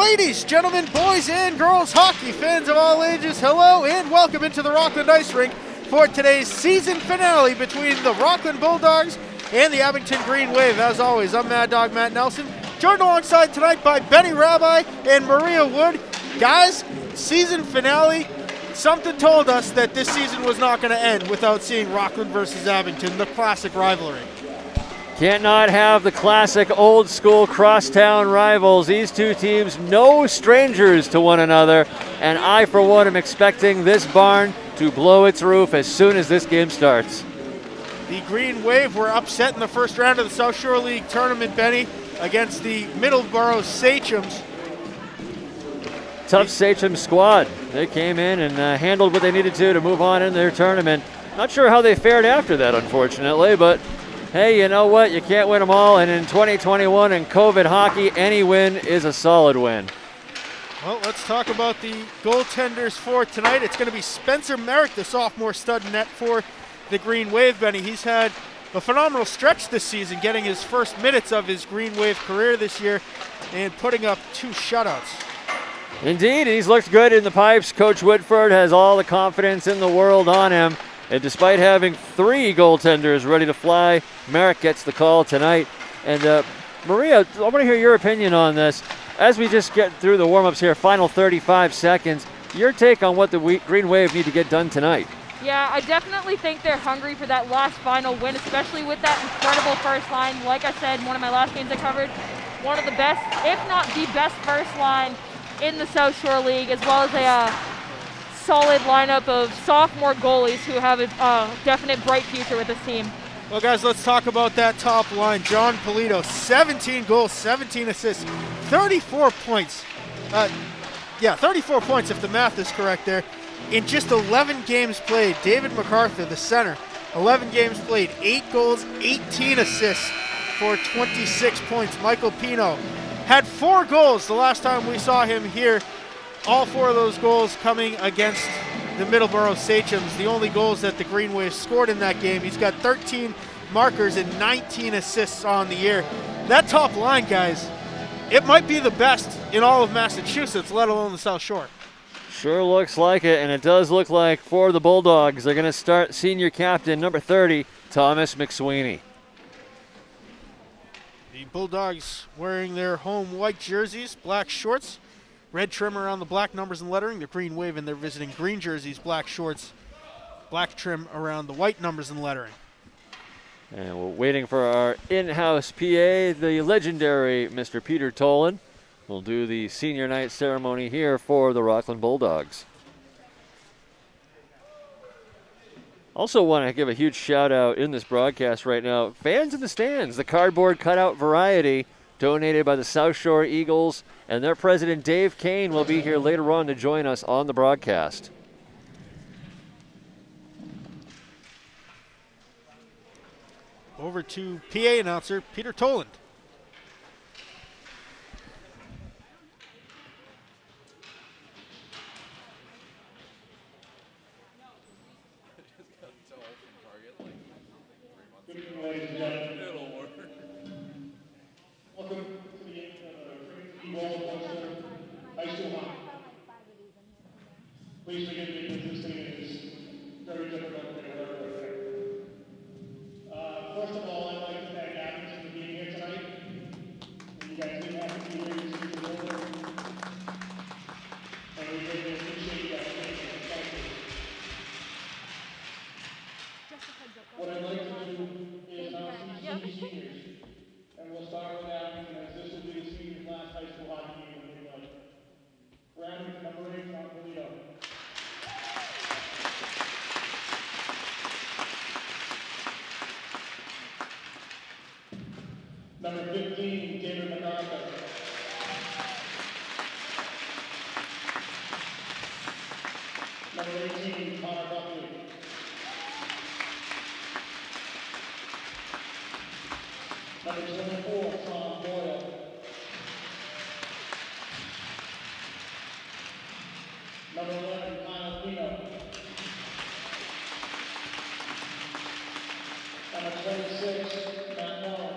Ladies, gentlemen, boys and girls, hockey fans of all ages, hello and welcome into the Rockland Ice Rink for today's season finale between the Rockland Bulldogs and the Abington Green Wave. As always, I'm Mad Dog Matt Nelson, joined alongside tonight by Benny Rabbi and Maria Wood. Guys, season finale. Something told us that this season was not going to end without seeing Rockland versus Abington, the classic rivalry. Can't not have the classic old school crosstown rivals. These two teams, no strangers to one another, and I for one am expecting this barn to blow its roof as soon as this game starts. The Green Wave were upset in the first round of the South Shore League tournament, Benny, against the Middleborough Sachems. Tough Sachem squad. They came in and handled what they needed to move on in their tournament. Not sure how they fared after that, unfortunately, but hey, you know what? You can't win them all, and in 2021 in COVID hockey, any win is a solid win. Well, let's talk about the goaltenders for tonight. It's going to be Spencer Merrick, the sophomore stud net for the Green Wave, Benny. He's had a phenomenal stretch this season, getting his first minutes of his Green Wave career this year and putting up 2 shutouts. Indeed, he's looked good in the pipes. Coach Woodford has all the confidence in the world on him. And despite having 3 goaltenders ready to fly, Merrick gets the call tonight. And Maria, I want to hear your opinion on this. As we just get through the warm-ups here, final 35 seconds, your take on what the Green Wave need to get done tonight. Yeah, I definitely think they're hungry for that last final win, especially with that incredible first line. Like I said, one of my last games I covered, one of the best, if not the best first line in the South Shore League, as well as a solid lineup of sophomore goalies who have a definite bright future with this team. Well, guys, let's talk about that top line. John Polito, 17 goals, 17 assists, 34 points. 34 points if the math is correct there. In just 11 games played, David MacArthur, the center, 11 games played, 8 goals, 18 assists for 26 points. Michael Pino had 4 goals the last time we saw him here. All 4 of those goals coming against the Middleborough Sachems. The only goals that the Green Wave scored in that game. He's got 13 markers and 19 assists on the year. That top line, guys, it might be the best in all of Massachusetts, let alone the South Shore. Sure looks like it, and it does look like for the Bulldogs, they're going to start senior captain, number 30, Thomas McSweeney. The Bulldogs wearing their home white jerseys, black shorts, red trim around the black numbers and lettering. The Green Wave in their visiting green jerseys, black shorts, black trim around the white numbers and lettering. And we're waiting for our in-house PA, the legendary Mr. Peter Tolan. We'll do the senior night ceremony here for the Rockland Bulldogs. Also want to give a huge shout out in this broadcast right now. Fans in the stands, the cardboard cutout variety donated by the South Shore Eagles, and their president Dave Kane will be here later on to join us on the broadcast. Over to PA announcer Peter Toland. Ladies and gentlemen, welcome to the High School Hockey. Please forgive me because this thing is very difficult to get right there. First of all, I'd like to thank Abington for being here tonight. You guys didn't have to be here to see the over. And we really appreciate you guys being here. Thank you. What I'd like to do is announce these seniors. And we'll start with Abington, as this will be the senior class high school hockey game of the night. For Abington, number 8, John Polito. Number 15, David MacArthur. Number 18, Connor Buckley. Number 24, Tom Boyle. Number 11, Kyle Pino. Number 26, Matt Moore.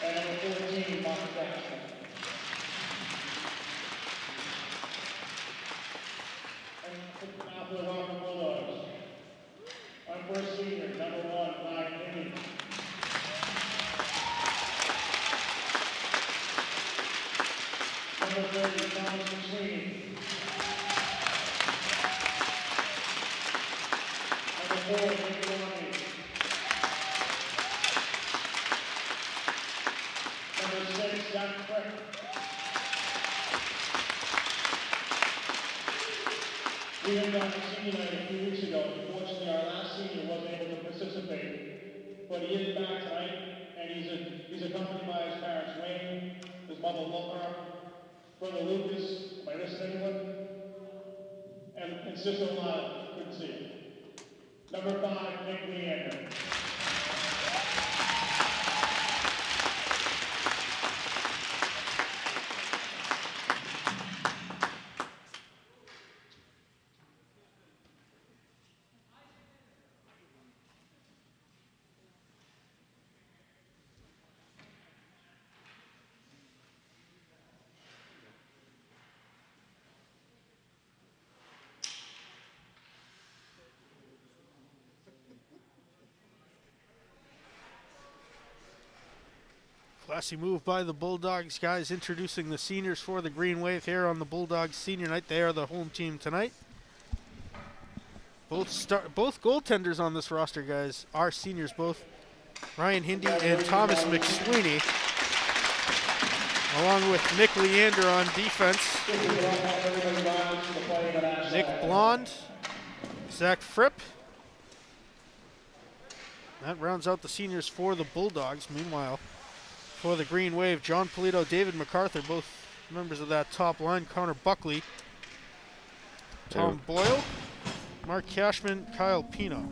And number 14, Mark Number 30, Thomas McSweeney. Number 4, Nick Blondie. Number 6, Zach Frick. We had done senior night a few weeks ago. Unfortunately, our last senior wasn't able to participate, but he is back tonight, and he's accompanied by his parents, Wayne, his mother, Laura, brother Lucas, my wrist England, and sister Lana. Good to see you. Number 5, Nick Leander. Classy move by the Bulldogs, guys, introducing the seniors for the Green Wave here on the Bulldogs senior night. They are the home team tonight. Both goaltenders on this roster, guys, are seniors, both Ryan Hindy and Thomas McSweeney, along with Nick Leander on defense. Nick Blonde, Zach Fripp. That rounds out the seniors for the Bulldogs. Meanwhile, for the Green Wave, John Polito, David MacArthur, both members of that top line. Connor Buckley, Tom Boyle, Mark Cashman, Kyle Pino.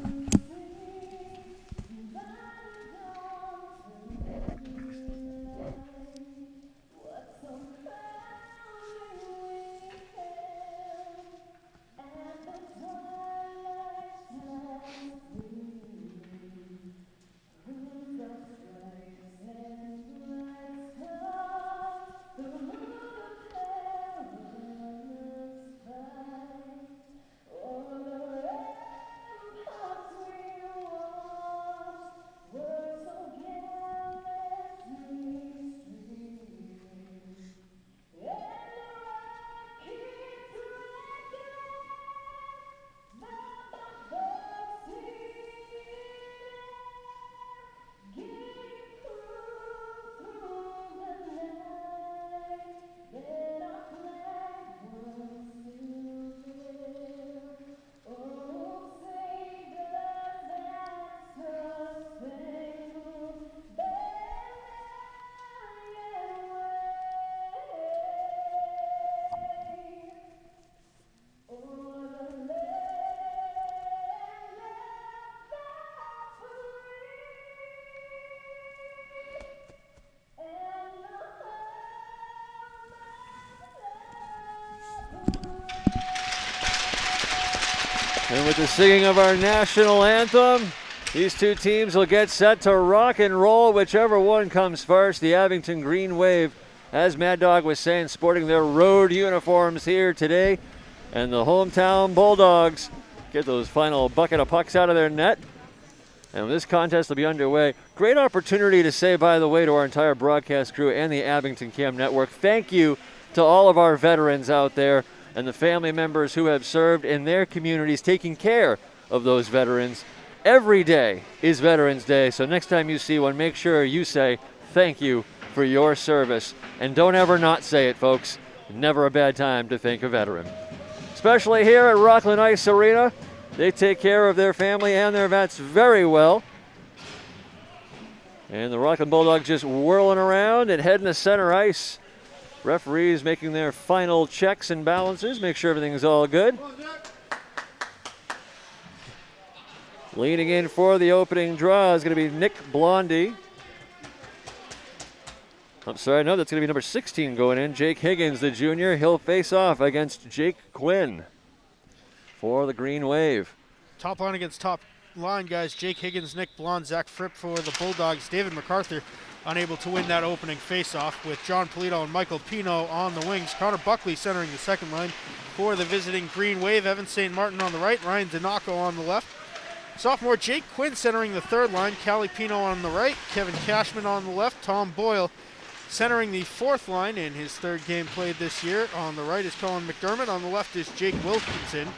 And with the singing of our national anthem, these two teams will get set to rock and roll, whichever one comes first. The Abington Green Wave, as Mad Dog was saying, sporting their road uniforms here today. And the hometown Bulldogs get those final bucket of pucks out of their net. And this contest will be underway. Great opportunity to say, by the way, to our entire broadcast crew and the Abington Cam Network, thank you to all of our veterans out there and the family members who have served in their communities, taking care of those veterans. Every day is Veterans Day, so next time you see one, make sure you say thank you for your service. And don't ever not say it, folks. Never a bad time to thank a veteran. Especially here at Rockland Ice Arena. They take care of their family and their vets very well. And the Rockland Bulldogs just whirling around and heading to center ice. Referees making their final checks and balances, make sure everything's all good. Leaning in for the opening draw is going to be Nick Blondie. I'm sorry, no, that's going to be number 16 going in. Jake Higgins, the junior. He'll face off against Jake Quinn for the Green Wave. Top line against top line, guys. Jake Higgins, Nick Blonde, Zach Fripp for the Bulldogs. David MacArthur unable to win that opening faceoff with John Polito and Michael Pino on the wings. Connor Buckley centering the second line for the visiting Green Wave. Evan St. Martin on the right, Ryan Donaco on the left. Sophomore Jake Quinn centering the third line. Callie Pino on the right, Kevin Cashman on the left, Tom Boyle Centering the fourth line in his third game played this year, on the right is Colin McDermott, on the left is Jake Wilkinson.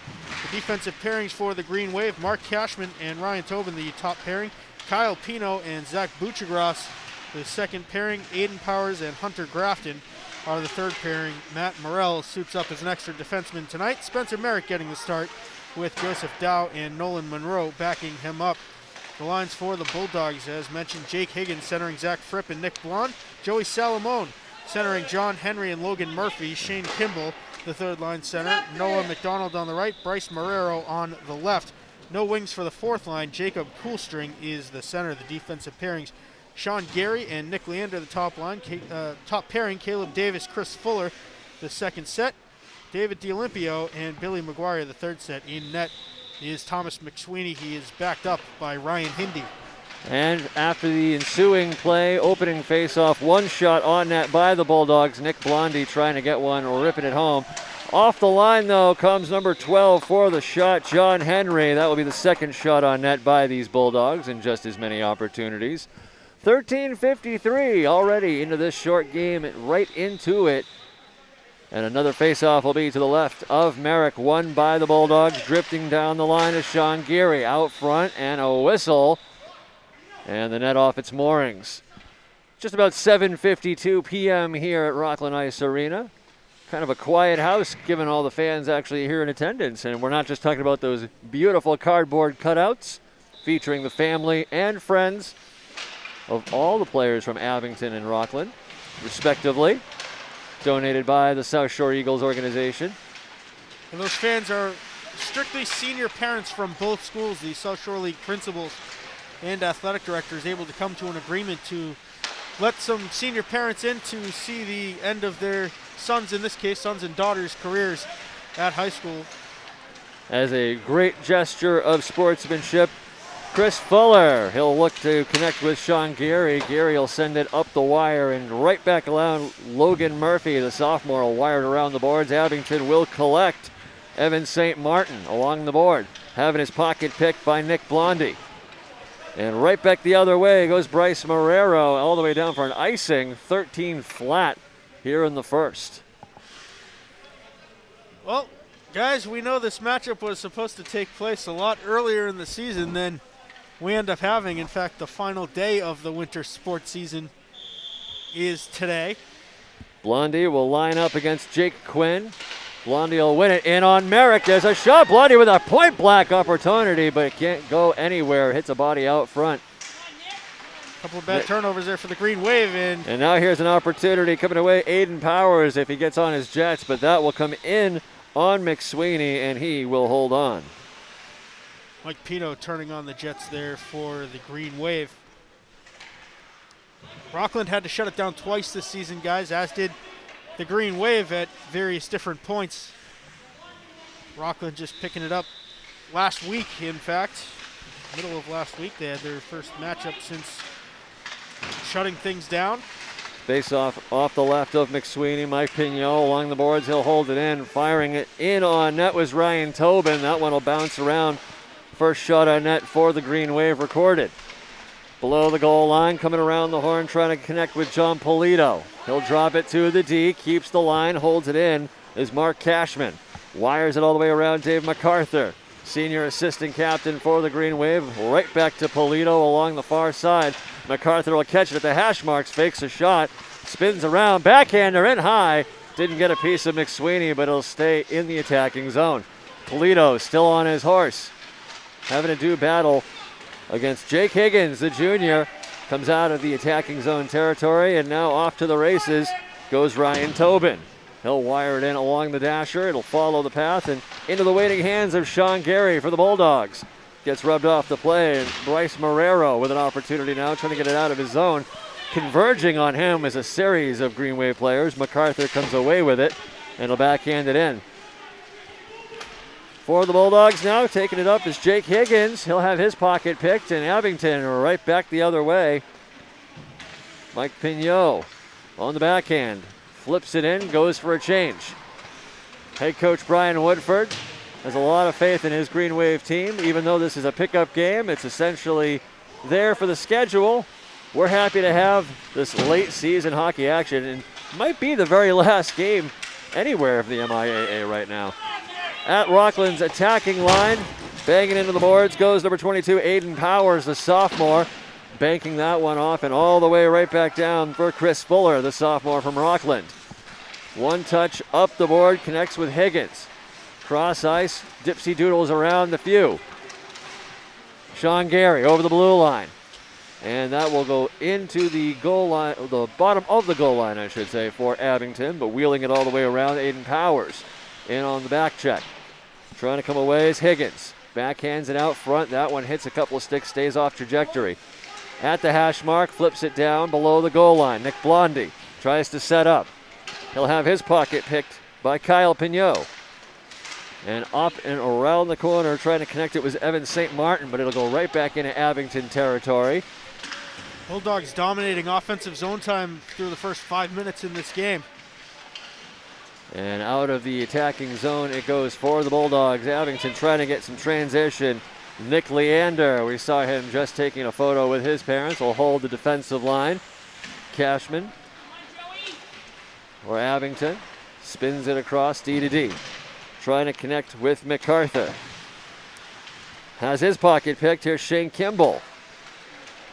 The defensive pairings for the Green Wave, Mark Cashman and Ryan Tobin, the top pairing. Kyle Pino and Zach Buchagras, the second pairing. Aiden Powers and Hunter Grafton are the third pairing. Matt Morrell suits up as an extra defenseman tonight. Spencer Merrick getting the start with Joseph Dow and Nolan Monroe backing him up. The lines for the Bulldogs, as mentioned, Jake Higgins centering Zach Fripp and Nick Blond. Joey Salamone centering John Henry and Logan Murphy. Shane Kimball, the third line center. Noah McDonald on the right. Bryce Marrero on the left. No wings for the fourth line. Jacob Coolstring is the center. The defensive pairings, Sean Gary and Nick Leander, the top line. Top pairing, Caleb Davis, Chris Fuller, the second set. David D'Olimpio and Billy McGuire, the third set. In net is Thomas McSweeney. He is backed up by Ryan Hindy. And after the ensuing play, opening face-off, one shot on net by the Bulldogs. Nick Blondie trying to get one, ripping it home. Off the line, though, comes number 12 for the shot, John Henry. That will be the second shot on net by these Bulldogs in just as many opportunities. 13:53 already into this short game, right into it. And another face-off will be to the left of Merrick, won by the Bulldogs. Drifting down the line is Sean Geary out front, and a whistle. And the net off its moorings. Just about 7:52 p.m. here at Rockland Ice Arena. Kind of a quiet house, given all the fans actually here in attendance. And we're not just talking about those beautiful cardboard cutouts featuring the family and friends of all the players from Abington and Rockland, respectively. Donated by the South Shore Eagles organization. And those fans are strictly senior parents from both schools. The South Shore League principals and athletic directors able to come to an agreement to let some senior parents in to see the end of their sons, in this case, sons and daughters' careers at high school. As a great gesture of sportsmanship, Chris Fuller, he'll look to connect with Sean Geary. Geary will send it up the wire and right back around Logan Murphy, the sophomore, will wire it around the boards. Abington will collect. Evan St. Martin along the board, having his pocket picked by Nick Blondie. And right back the other way goes Bryce Marrero, all the way down for an icing, 13 flat here in the first. Well, guys, we know this matchup was supposed to take place a lot earlier in the season than we end up having. In fact, the final day of the winter sports season is today. Blondie will line up against Jake Quinn. Blondie will win it in on Merrick. There's a shot. Blondie with a point blank opportunity, but it can't go anywhere. Hits a body out front. Couple of bad turnovers there for the Green Wave. And now here's an opportunity coming away. Aiden Powers if he gets on his Jets, but that will come in on McSweeney, and he will hold on. Mike Pino turning on the Jets there for the Green Wave. Rockland had to shut it down twice this season, guys, as did the Green Wave at various different points. Rockland just picking it up last week, in fact. Middle of last week, they had their first matchup since shutting things down. Face off the left of McSweeney. Mike Pignot along the boards. He'll hold it in. Firing it in on net was Ryan Tobin. That one will bounce around. First shot on net for the Green Wave recorded. Below the goal line, coming around the horn, trying to connect with John Polito. He'll drop it to the D, keeps the line, holds it in, is Mark Cashman. Wires it all the way around Dave MacArthur. Senior assistant captain for the Green Wave. Right back to Polito along the far side. MacArthur will catch it at the hash marks, fakes a shot, spins around, backhander in high. Didn't get a piece of McSweeney, but it'll stay in the attacking zone. Polito still on his horse, having to do battle against Jake Higgins, the junior. Comes out of the attacking zone territory, and now off to the races goes Ryan Tobin. He'll wire it in along the dasher. It'll follow the path and into the waiting hands of Sean Gary for the Bulldogs. Gets rubbed off the play, and Bryce Marrero with an opportunity now, trying to get it out of his zone. Converging on him is a series of Green Wave players. MacArthur comes away with it, and he'll backhand it in. For the Bulldogs now, taking it up is Jake Higgins. He'll have his pocket picked, and Abington right back the other way. Mike Pignot on the backhand. Flips it in, goes for a change. Head coach Brian Woodford has a lot of faith in his Green Wave team. Even though this is a pickup game, it's essentially there for the schedule. we're happy to have this late season hockey action, and might be the very last game anywhere of the MIAA right now. At Rockland's attacking line, banging into the boards goes number 22, Aiden Powers, the sophomore, banking that one off and all the way right back down for Chris Fuller, the sophomore from Rockland. One touch up the board, connects with Higgins. Cross ice, Dipsy doodles around the few. Sean Gary over the blue line. And that will go into the goal line, the bottom of the goal line, I should say, for Abington, but wheeling it all the way around, Aiden Powers in on the back check. Trying to come away is Higgins. Backhands it out front. That one hits a couple of sticks, stays off trajectory. At the hash mark, flips it down below the goal line. Nick Blondie tries to set up. He'll have his pocket picked by Kyle Pignot. And up and around the corner, trying to connect it was Evan St. Martin, but it'll go right back into Abington territory. Bulldogs dominating offensive zone time through the first 5 minutes in this game. And out of the attacking zone it goes for the Bulldogs. Abington trying to get some transition. Nick Leander, we saw him just taking a photo with his parents, will hold the defensive line. Cashman, or Abington, spins it across D to D. Trying to connect with MacArthur. Has his pocket picked. Here's Shane Kimball.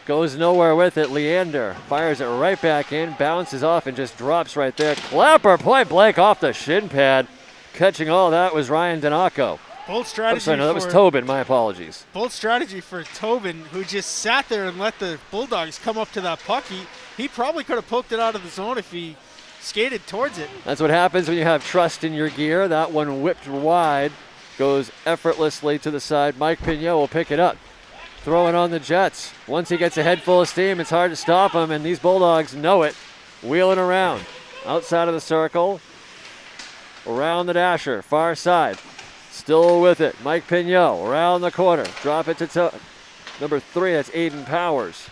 Goes nowhere with it. Leander fires it right back in, bounces off and just drops right there. Clapper point blank off the shin pad. Catching all that was Ryan Donaco. Bold strategy. Sorry, no, that was Tobin. My apologies. Bold strategy for Tobin, who just sat there and let the Bulldogs come up to that puck. He probably could have poked it out of the zone if he skated towards it. That's what happens when you have trust in your gear. That one whipped wide, goes effortlessly to the side. Mike Pignot will pick it up. Throwing on the Jets. Once he gets a head full of steam, it's hard to stop him, and these Bulldogs know it. Wheeling around. Outside of the circle. Around the dasher. Far side. Still with it. Mike Pignot around the corner. Drop it to number 3. That's Aiden Powers.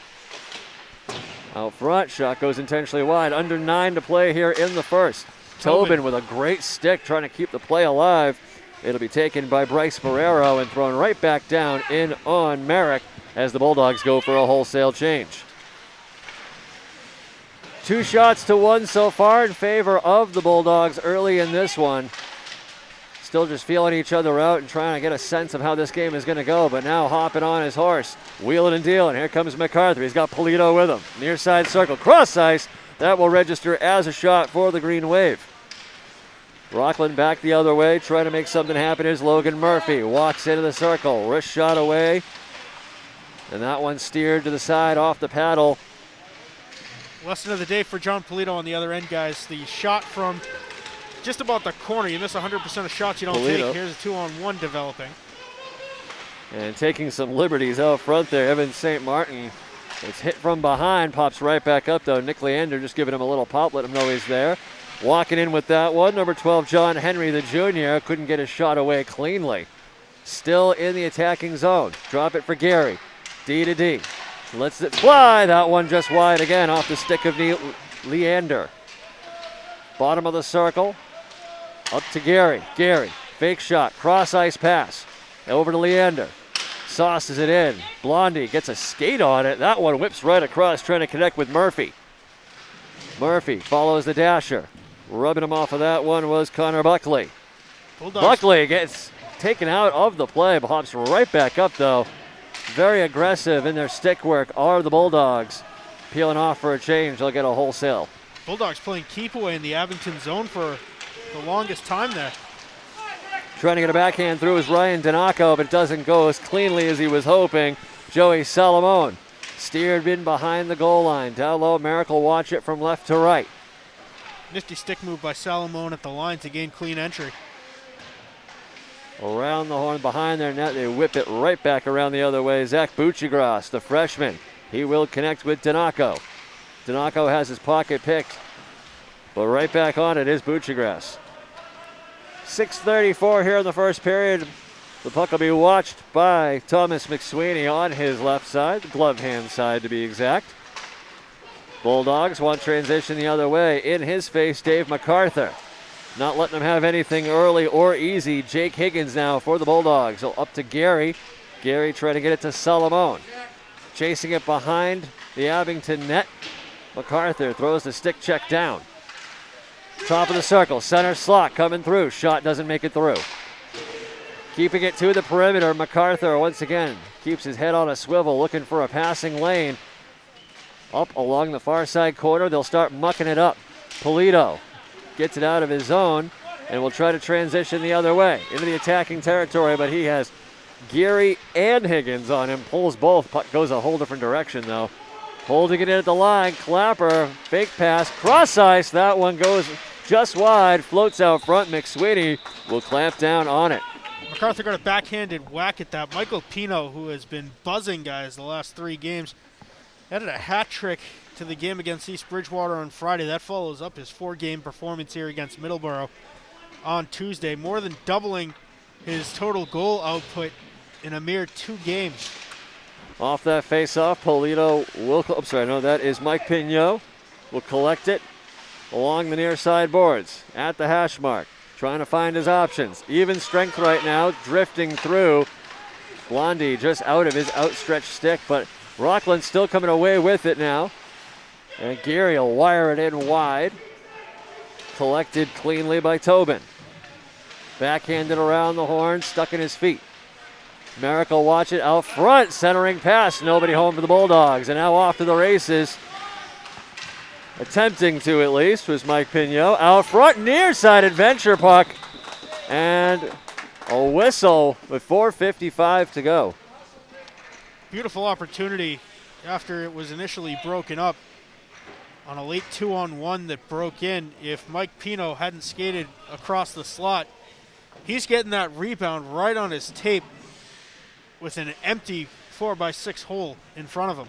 Out front. Shot goes intentionally wide. Under 9 to play here in the first. Tobin with a great stick trying to keep the play alive. It'll be taken by Bryce Ferrero and thrown right back down in on Merrick as the Bulldogs go for a wholesale change. 2 shots to 1 so far in favor of the Bulldogs early in this one. Still just feeling each other out and trying to get a sense of how this game is going to go, but now hopping on his horse, wheeling and dealing. Here comes MacArthur. He's got Polito with him. Near side circle, cross ice. That will register as a shot for the Green Wave. Rockland back the other way, trying to make something happen. Here's Logan Murphy. Walks into the circle. Wrist shot away. And that one steered to the side off the paddle. Lesson of the day for John Polito on the other end, guys. The shot from just about the corner. You miss 100% of shots you don't take. Here's a 2-on-1 developing. And taking some liberties out front there. Evan St. Martin. It's hit from behind. Pops right back up, though. Nick Leander just giving him a little pop, let him know he's there. Walking in with that one, number 12, John Henry, the junior, couldn't get his shot away cleanly. Still in the attacking zone. Drop it for Gary. D to D. Lets it fly. That one just wide again off the stick of Leander. Bottom of the circle. Up to Gary. Gary, fake shot, cross ice pass. Over to Leander. Sauces it in. Blondie gets a skate on it. That one whips right across, trying to connect with Murphy. Murphy follows the dasher. Rubbing him off of that one was Connor Buckley. Bulldogs. Buckley gets taken out of the play, but hops right back up, though. Very aggressive in their stick work are the Bulldogs. Peeling off for a change. They'll get a wholesale. Bulldogs playing keep away in the Abington zone for the longest time there. Trying to get a backhand through is Ryan Donaco, but it doesn't go as cleanly as he was hoping. Joey Salamone steered in behind the goal line. Down low, Merrick will watch it from left to right. Nifty stick move by Salamone at the line to gain clean entry. Around the horn behind their net, they whip it right back around the other way. Zach Buchigras, the freshman, he will connect with Donaco. Donaco has his pocket picked, but right back on it is Buchigras. 6:34 here in the first period. The puck will be watched by Thomas McSweeney on his left side, the glove hand side to be exact. Bulldogs want transition the other way. In his face, Dave MacArthur. Not letting him have anything early or easy. Jake Higgins now for the Bulldogs. So up to Gary. Gary trying to get it to Salamone. Chasing it behind the Abington net. MacArthur throws the stick check down. Top of the circle, center slot coming through. Shot doesn't make it through. Keeping it to the perimeter, MacArthur once again keeps his head on a swivel, looking for a passing lane. Up along the far side corner, they'll start mucking it up. Polito gets it out of his zone and will try to transition the other way into the attacking territory, but he has Geary and Higgins on him. Pulls both. Puck goes a whole different direction, though. Holding it in at the line. Clapper, fake pass, cross ice. That one goes just wide, floats out front. McSweeney will clamp down on it. MacArthur got a backhanded whack at that. Michael Pino, who has been buzzing guys the last 3 games, added a hat trick to the game against East Bridgewater on Friday. That follows up his 4-game performance here against Middleborough on Tuesday, more than doubling his total goal output in a mere 2 games. Off that face-off, Polito will, that is Mike Pignot, will collect it along the near side boards at the hash mark, trying to find his options. Even strength right now, drifting through. Blondie just out of his outstretched stick, but Rockland still coming away with it now. And Geary will wire it in wide. Collected cleanly by Tobin. Backhanded around the horn, stuck in his feet. Merrick will watch it out front, centering pass. Nobody home for the Bulldogs. And now off to the races. Attempting to, at least, was Mike Pignot. Out front, near side adventure puck. And a whistle with 4:55 to go. Beautiful opportunity after it was initially broken up on a late 2-on-1 that broke in. If Mike Pino hadn't skated across the slot, he's getting that rebound right on his tape with an empty 4x6 hole in front of him.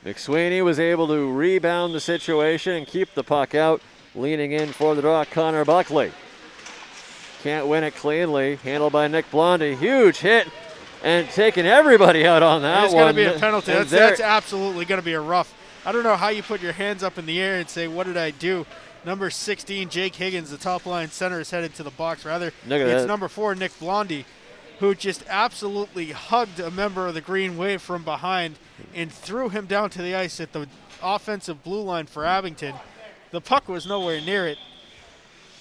McSweeney was able to rebound the situation and keep the puck out. Leaning in for the draw, Connor Buckley. Can't win it cleanly. Handled by Nick Blondie. Huge hit and taking everybody out on that one. It's going to be a penalty. That's absolutely going to be a rough. I don't know how you put your hands up in the air and say, what did I do? Number 16, Jake Higgins, the top line center, is headed to the box. Rather, it's number 4, Nick Blondie, who just absolutely hugged a member of the Green Wave from behind and threw him down to the ice at the offensive blue line for Abington. The puck was nowhere near it.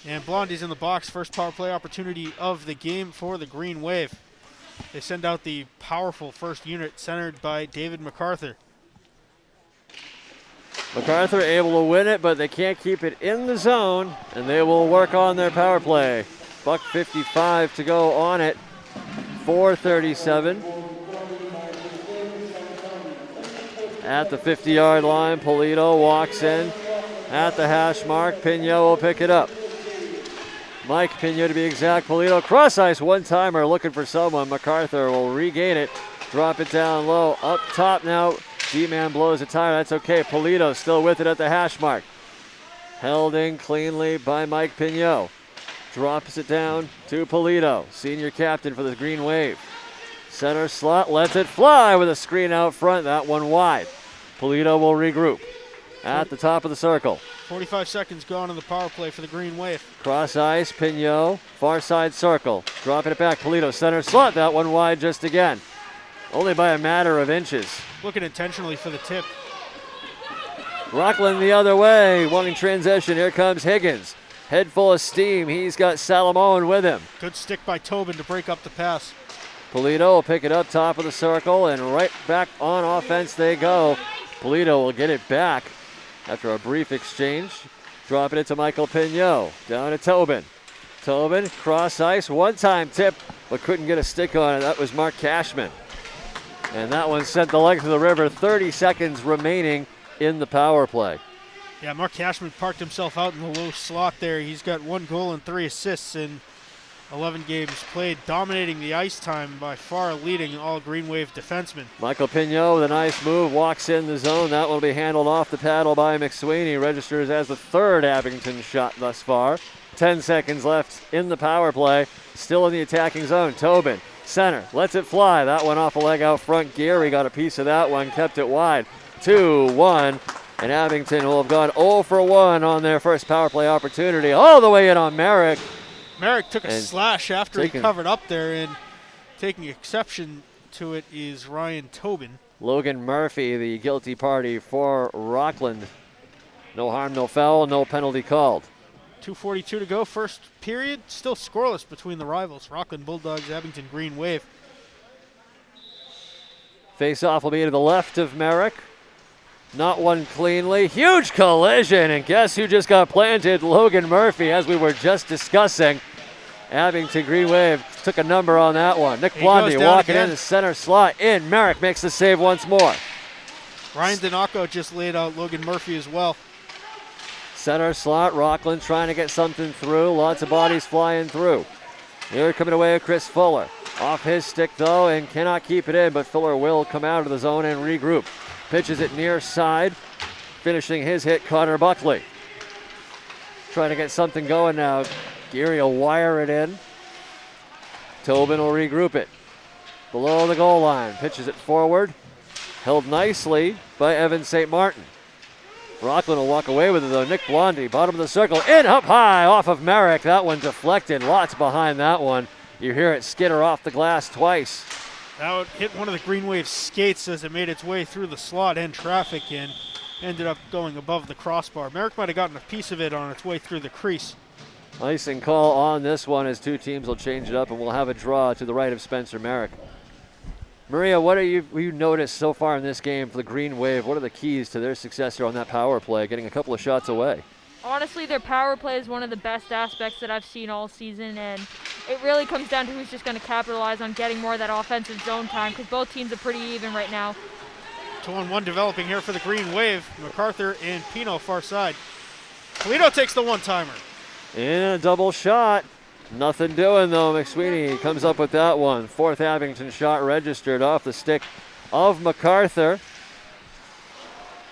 And Blondie's in the box. First power play opportunity of the game for the Green Wave. They send out the powerful first unit centered by David MacArthur. MacArthur able to win it, but they can't keep it in the zone, and they will work on their power play. Buck 55 to go on it. 4:37. At the 50-yard line, Polito walks in at the hash mark. Pignot will pick it up. Mike Pignot to be exact. Polito cross ice one-timer looking for someone. MacArthur will regain it. Drop it down low. Up top now. D-man blows a tire. That's okay. Polito still with it at the hash mark. Held in cleanly by Mike Pignot. Drops it down to Polito, senior captain for the Green Wave. Center slot, lets it fly with a screen out front. That one wide. Polito will regroup at the top of the circle. 45 seconds gone in the power play for the Green Wave. Cross ice, Pignot, far side circle. Dropping it back, Polito, center slot. That one wide just again. Only by a matter of inches. Looking intentionally for the tip. Rockland the other way, wanting transition. Here comes Higgins. Head full of steam. He's got Salomon with him. Good stick by Tobin to break up the pass. Polito will pick it up top of the circle, and right back on offense they go. Polito will get it back after a brief exchange. Dropping it to Michael Pignot. Down to Tobin. Tobin, cross ice, one-time tip, but couldn't get a stick on it. That was Mark Cashman. And that one sent the length of the river. 30 seconds remaining in the power play. Yeah, Mark Cashman parked himself out in the low slot there. He's got 1 goal and 3 assists in 11 games played, dominating the ice time, by far leading all Green Wave defensemen. Michael Pignot with a nice move, walks in the zone. That will be handled off the paddle by McSweeney. Registers as the 3rd Abington shot thus far. 10 seconds left in the power play. Still in the attacking zone. Tobin, center, lets it fly. That one off a leg out front. Geary got a piece of that one, kept it wide. 2-1. And Abington will have gone 0 for 1 on their first power play opportunity. All the way in on Merrick. Merrick took a slash after he covered up there, and taking exception to it is Ryan Tobin. Logan Murphy, the guilty party for Rockland. No harm, no foul, no penalty called. 2:42 to go, first period. Still scoreless between the rivals, Rockland Bulldogs, Abington Green Wave. Face-off will be to the left of Merrick. Not one cleanly. Huge collision, and guess who just got planted? Logan Murphy, as we were just discussing. Abington Green Wave took a number on that one. Nick Blondie walking in the center slot. In, Merrick makes the save once more. Ryan Donaco just laid out Logan Murphy as well. Center slot, Rockland trying to get something through. Lots of bodies flying through. Here coming away with Chris Fuller. Off his stick though, and cannot keep it in, but Fuller will come out of the zone and regroup. Pitches it near side. Finishing his hit, Connor Buckley. Trying to get something going now. Geary will wire it in. Tobin will regroup it. Below the goal line, pitches it forward. Held nicely by Evan St. Martin. Rockland will walk away with it though. Nick Blondie, bottom of the circle, in up high off of Merrick. That one deflected, lots behind that one. You hear it skitter off the glass twice. That would hit one of the Green Wave skates as it made its way through the slot and traffic and ended up going above the crossbar. Merrick might have gotten a piece of it on its way through the crease. Icing call on this one as two teams will change it up, and we'll have a draw to the right of Spencer Merrick. Maria, what have you noticed so far in this game for the Green Wave? What are the keys to their success here on that power play, getting a couple of shots away? Honestly, their power play is one of the best aspects that I've seen all season, and it really comes down to who's just going to capitalize on getting more of that offensive zone time, because both teams are pretty even right now. 2-on-1 developing here for the Green Wave. MacArthur and Pino far side. Polito takes the one-timer. In a double shot. Nothing doing though. McSweeney comes up with that one. Fourth Abington shot registered off the stick of MacArthur.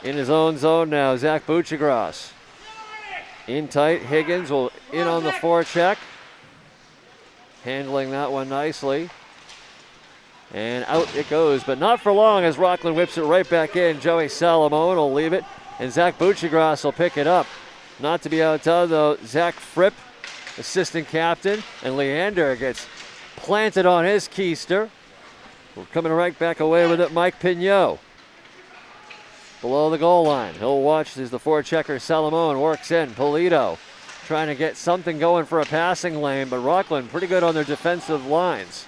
In his own zone now, Zach Buchagras. In tight, Higgins will in on the forecheck. Handling that one nicely. And out it goes, but not for long as Rockland whips it right back in. Joey Salamone will leave it, and Zach Buchagras will pick it up. Not to be outdone though, Zach Fripp, assistant captain, and Leander gets planted on his keister. We're coming right back away with it, Mike Pignot. Below the goal line, he'll watch as the forechecker Salamone works in. Polito trying to get something going for a passing lane, but Rockland pretty good on their defensive lines.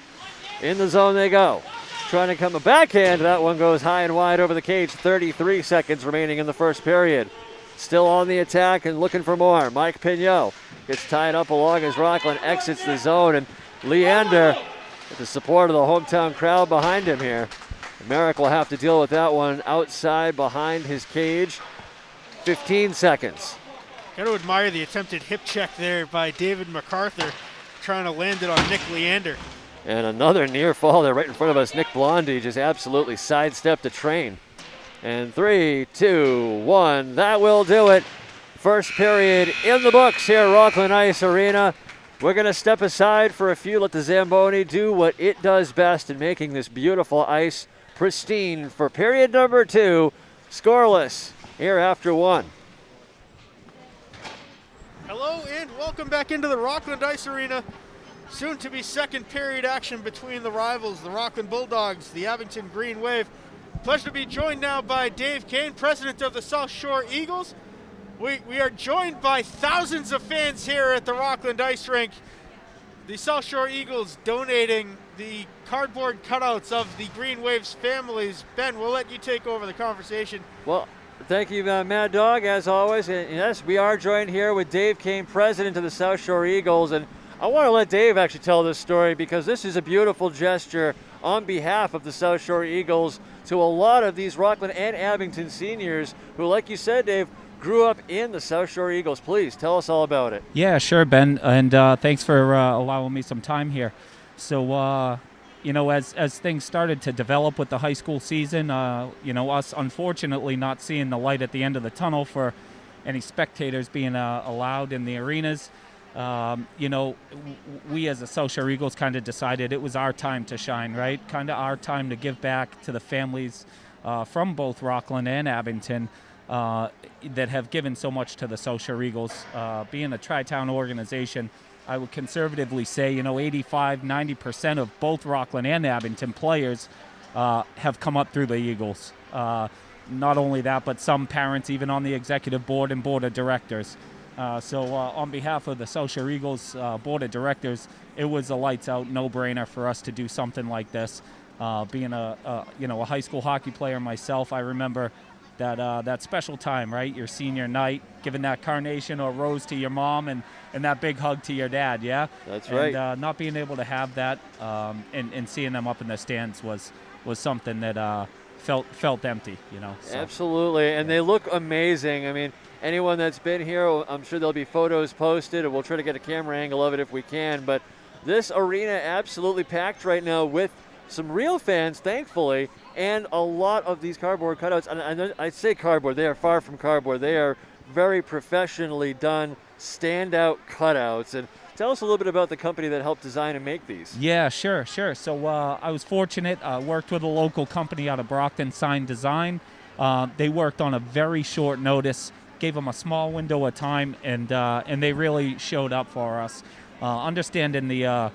In the zone they go. Trying to come a backhand, that one goes high and wide over the cage. 33 seconds remaining in the first period. Still on the attack and looking for more. Mike Pignot gets tied up along as Rockland exits the zone, and Leander, with the support of the hometown crowd behind him here. Merrick will have to deal with that one outside behind his cage. 15 seconds. Got to admire the attempted hip check there by David MacArthur, trying to land it on Nick Leander. And another near fall there right in front of us. Nick Blondie just absolutely sidestepped a train. And 3, 2, 1, that will do it. First period in the books here at Rockland Ice Arena. We're going to step aside for a few, let the Zamboni do what it does best in making this beautiful ice pristine for period number 2. Scoreless here after 1. Hello and welcome back into the Rockland Ice Arena. Soon to be second period action between the rivals, the Rockland Bulldogs, the Abington Green Wave. Pleasure to be joined now by Dave Kane, president of the South Shore Eagles. We are joined by thousands of fans here at the Rockland Ice Rink. The South Shore Eagles donating the cardboard cutouts of the Green Wave's families. Ben, we'll let you take over the conversation. Well, thank you, Mad Dog, as always. And yes, we are joined here with Dave Kane, president of the South Shore Eagles. And I want to let Dave actually tell this story because this is a beautiful gesture on behalf of the South Shore Eagles to a lot of these Rockland and Abington seniors who, like you said, Dave, grew up in the South Shore Eagles. Please tell us all about it. Yeah, sure, Ben, and thanks for allowing me some time here. So, as things started to develop with the high school season, us unfortunately not seeing the light at the end of the tunnel for any spectators being allowed in the arenas, we as the South Shore Eagles kind of decided it was our time to shine, right? Kind of our time to give back to the families from both Rockland and Abington that have given so much to the South Shore Eagles. Being a tri-town organization, I would conservatively say, 85-90% of both Rockland and Abington players have come up through the Eagles. Not only that, but some parents even on the executive board and board of directors. So on behalf of the South Shore Eagles board of directors, it was a lights out no-brainer for us to do something like this. Being a high school hockey player myself, I remember that special time, right? Your senior night, giving that carnation or rose to your mom and that big hug to your dad, yeah? That's right. And not being able to have that and seeing them up in the stands was something that felt empty, So. Absolutely, and they look amazing. I mean, anyone that's been here, I'm sure there'll be photos posted, and we'll try to get a camera angle of it if we can. But this arena absolutely packed right now with some real fans, thankfully, and a lot of these cardboard cutouts. And I say cardboard, they are far from cardboard. They are very professionally done, standout cutouts. And tell us a little bit about the company that helped design and make these. Yeah, sure. So I was fortunate, worked with a local company out of Brockton, Sign Design. They worked on a very short notice, gave them a small window of time, and they really showed up for us. Understanding the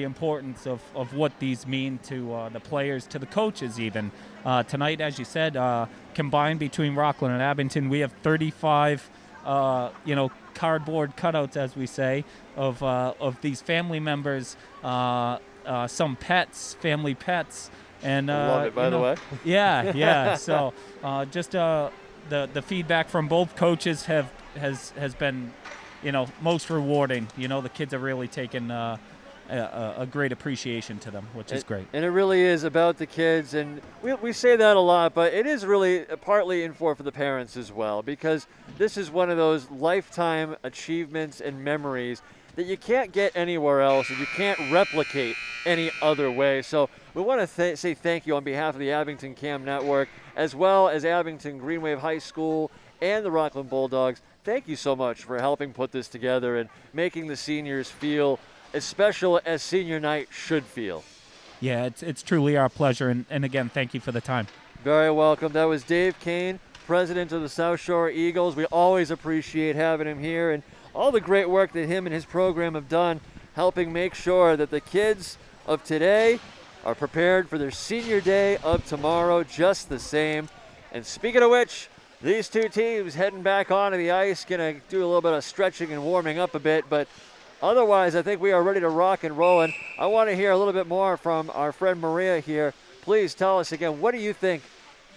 importance of what these mean to the players, to the coaches even. Tonight, as you said, combined between Rockland and Abington, we have 35 cardboard cutouts, as we say, of these family members, some pets, family pets, and I love it, by the way. Yeah. So just the feedback from both coaches has been, most rewarding. The kids have really taken a great appreciation to them, which is great. And it really is about the kids, and we say that a lot, but it is really partly for the parents as well, because this is one of those lifetime achievements and memories that you can't get anywhere else and you can't replicate any other way. So we want to say thank you on behalf of the Abington Cam Network, as well as Abington Green Wave High School and the Rockland Bulldogs. Thank you so much for helping put this together and making the seniors feel as special as senior night should feel. Yeah, it's truly our pleasure, and again, thank you for the time. Very welcome. That was Dave Kane, president of the South Shore Eagles. We always appreciate having him here and all the great work that him and his program have done, helping make sure that the kids of today are prepared for their senior day of tomorrow just the same. And speaking of which, these two teams heading back onto the ice, going to do a little bit of stretching and warming up a bit, but otherwise, I think we are ready to rock and roll. And I want to hear a little bit more from our friend Maria here. Please tell us again, what do you think,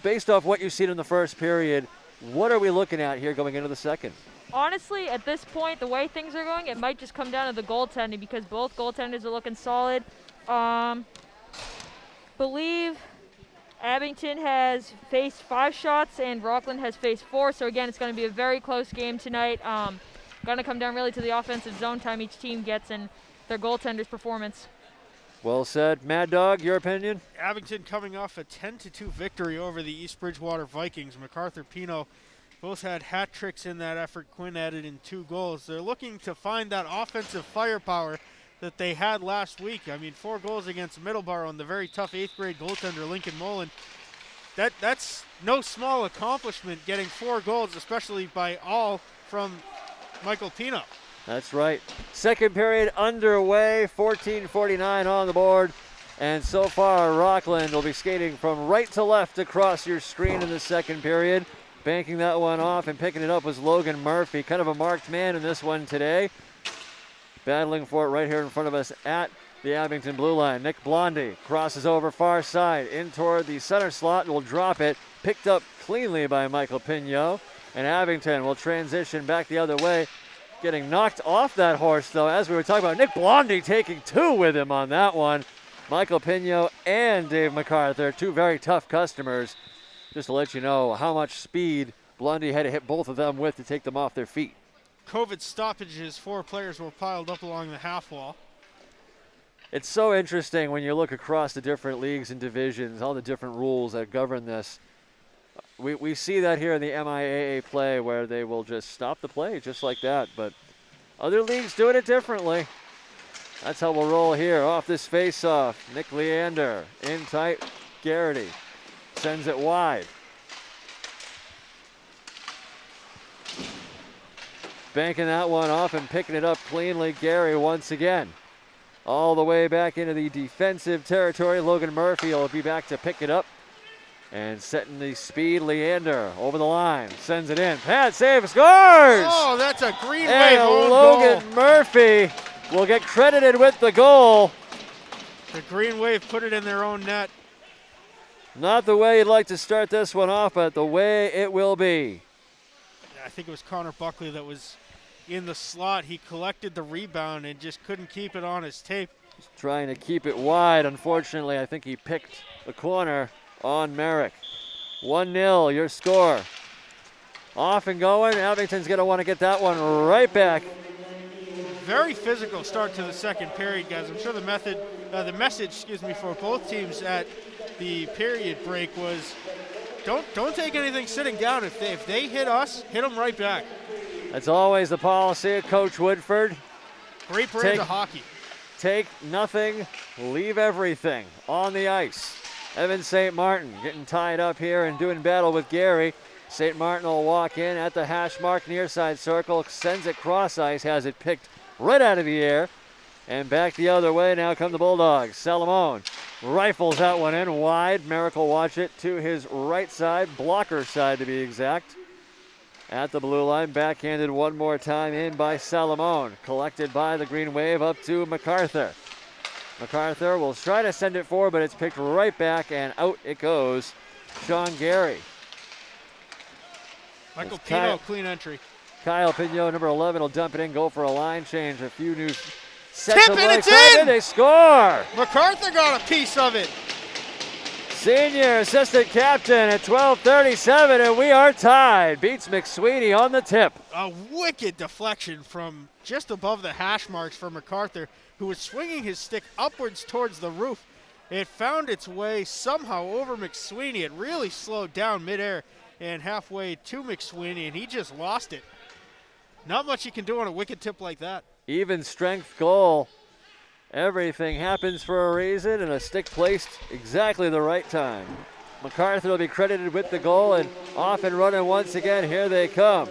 based off what you've seen in the first period, what are we looking at here going into the second? Honestly, at this point, the way things are going, it might just come down to the goaltending because both goaltenders are looking solid. Believe Abington has faced 5 shots and Rockland has faced 4. So again, it's going to be a very close game tonight. Going to come down really to the offensive zone time each team gets and their goaltender's performance. Well said. Mad Dog, your opinion? Abington coming off a 10-2 victory over the East Bridgewater Vikings. MacArthur, Pino both had hat tricks in that effort. Quinn added in 2 goals. They're looking to find that offensive firepower that they had last week. I mean, 4 goals against Middleborough and the very tough 8th grade goaltender Lincoln Mullen. That's no small accomplishment, getting 4 goals, especially by all from Michael Pino. That's right. Second period underway, 14:49 on the board. And so far, Rockland will be skating from right to left across your screen in the second period. Banking that one off and picking it up was Logan Murphy, kind of a marked man in this one today. Battling for it right here in front of us at the Abington blue line. Nick Blondie crosses over far side in toward the center slot and will drop it. Picked up cleanly by Michael Pino. And Abington will transition back the other way. Getting knocked off that horse, though, as we were talking about. Nick Blondie taking 2 with him on that one. Michael Pino and Dave MacArthur, 2 very tough customers. Just to let you know how much speed Blondie had to hit both of them with to take them off their feet. COVID stoppages, 4 players were piled up along the half wall. It's so interesting when you look across the different leagues and divisions, all the different rules that govern this. We see that here in the MIAA play where they will just stop the play just like that, but other leagues doing it differently. That's how we'll roll here. Off this face-off, Nick Leander in tight. Garrity sends it wide. Banking that one off and picking it up cleanly, Gary once again. all the way back into the defensive territory. Logan Murphy will be back to pick it up. And setting the speed, Leander over the line, sends it in. Pad save, scores! Oh, that's a Green Wave And own Logan goal. Murphy will get credited with the goal. The Green Wave put it in their own net. Not the way you'd like to start this one off, but the way it will be. I think it was Connor Buckley that was in the slot. He collected the rebound and just couldn't keep it on his tape. He's trying to keep it wide. Unfortunately, I think he picked the corner on Merrick. 1-0, your score. Off and going. Abington's going to want to get that one right back. Very physical start to the second period, guys. I'm sure the message, for both teams at the period break was, don't take anything sitting down. If they hit us, hit them right back. That's always the policy of Coach Woodford. Great brand of hockey. Take nothing, leave everything on the ice. Evan St. Martin getting tied up here and doing battle with Gary. St. Martin will walk in at the hash mark near side circle, sends it cross ice, has it picked right out of the air, and back the other way. Now come the Bulldogs. Salamone rifles that one in wide. Merrick will watch it to his right side, blocker side to be exact. At the blue line, backhanded one more time in by Salamone. Collected by the Green Wave up to MacArthur. MacArthur will try to send it forward, but it's picked right back, and out it goes. Sean Gary. Michael Pino, clean entry. Kyle Pino, number 11, will dump it in, go for a line change. A few new sets Tip of and legs. it's in! And they score! MacArthur got a piece of it. Senior assistant captain at 12:37, and we are tied. Beats McSweeney on the tip. A wicked deflection from just above the hash marks for MacArthur, who was swinging his stick upwards towards the roof. It found its way somehow over McSweeney. It really slowed down midair and halfway to McSweeney, and he just lost it. Not much you can do on a wicked tip like that. Even strength goal. Everything happens for a reason, and a stick placed exactly the right time. MacArthur will be credited with the goal, and off and running once again. Here they come.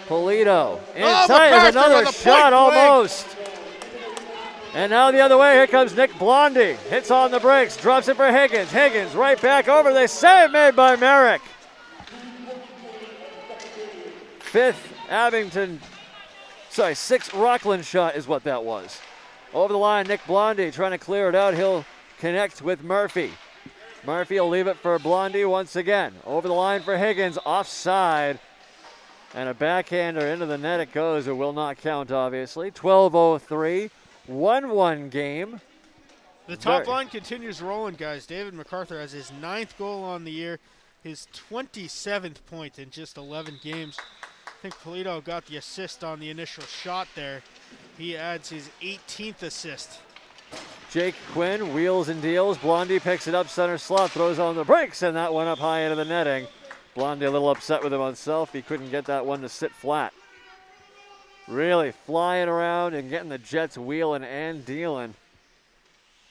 Polito inside is another shot almost. And now the other way, here comes Nick Blondie. Hits on the brakes, drops it for Higgins. Higgins right back over. The save made by Merrick. Sixth Rockland shot is what that was. Over the line, Nick Blondie trying to clear it out. He'll connect with Murphy. Murphy will leave it for Blondie once again. Over the line for Higgins, offside. And a backhander into the net it goes. It will not count, obviously. 12:03, 1-1 game. The top line continues rolling, guys. David MacArthur has his 9th goal on the year, his 27th point in just 11 games. I think Polito got the assist on the initial shot there. He adds his 18th assist. Jake Quinn wheels and deals. Blondie picks it up center slot, throws on the brakes, and that one up high into the netting. Blondie a little upset with himself. He couldn't get that one to sit flat. Really flying around and getting the Jets wheeling and dealing.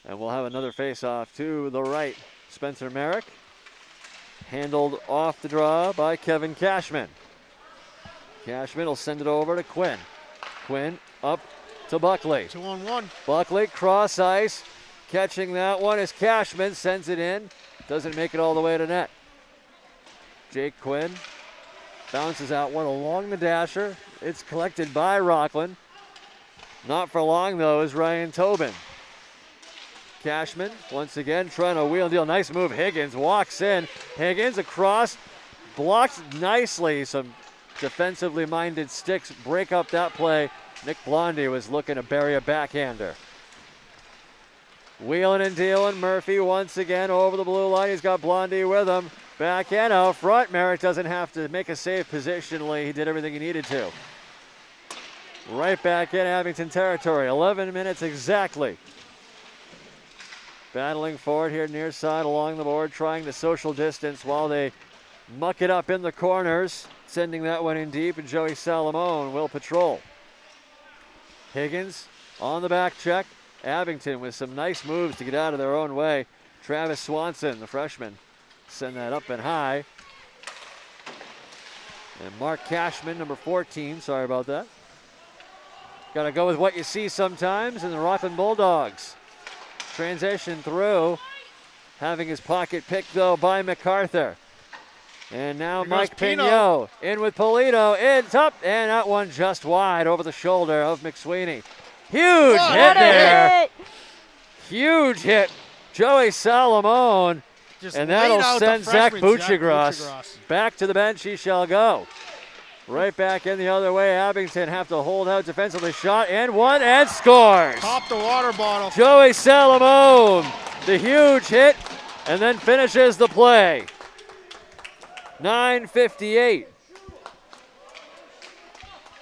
And we'll have another face-off to the right. Spencer Merrick. Handled off the draw by Kevin Cashman. Cashman will send it over to Quinn. Quinn up to Buckley. 2-on-1. Buckley cross ice. Catching that one as Cashman sends it in. Doesn't make it all the way to net. Jake Quinn bounces out one along the dasher. It's collected by Rockland. Not for long, though, is Ryan Tobin. Cashman once again trying to wheel and deal. Nice move. Higgins walks in. Higgins across. Blocks nicely. Some defensively minded sticks break up that play. Nick Blondie was looking to bury a backhander. Wheeling and dealing. Murphy once again over the blue line. He's got Blondie with him. Back and out front. Merrick doesn't have to make a save positionally. He did everything he needed to. Right back in Abington territory. 11 minutes exactly. Battling forward here near side along the board, trying to social distance while they muck it up in the corners. Sending that one in deep, and Joey Salamone will patrol. Higgins on the back check. Abington with some nice moves to get out of their own way. Travis Swanson, the freshman, send that up and high. And Mark Cashman, number 14, sorry about that. Got to go with what you see sometimes, and the Rockland Bulldogs transition through, having his pocket picked, though, by MacArthur. And now Mike Pignot in with Polito. It's up, and that one just wide over the shoulder of McSweeney. Huge hit there. Huge hit. Joey Salomon. And that'll send Zach Buchagras back to the bench. He shall go. Right back in the other way. Abington have to hold out defensively. Shot and one and scores. Pop the water bottle. Joey Salomon, the huge hit, and then finishes the play. 9:58.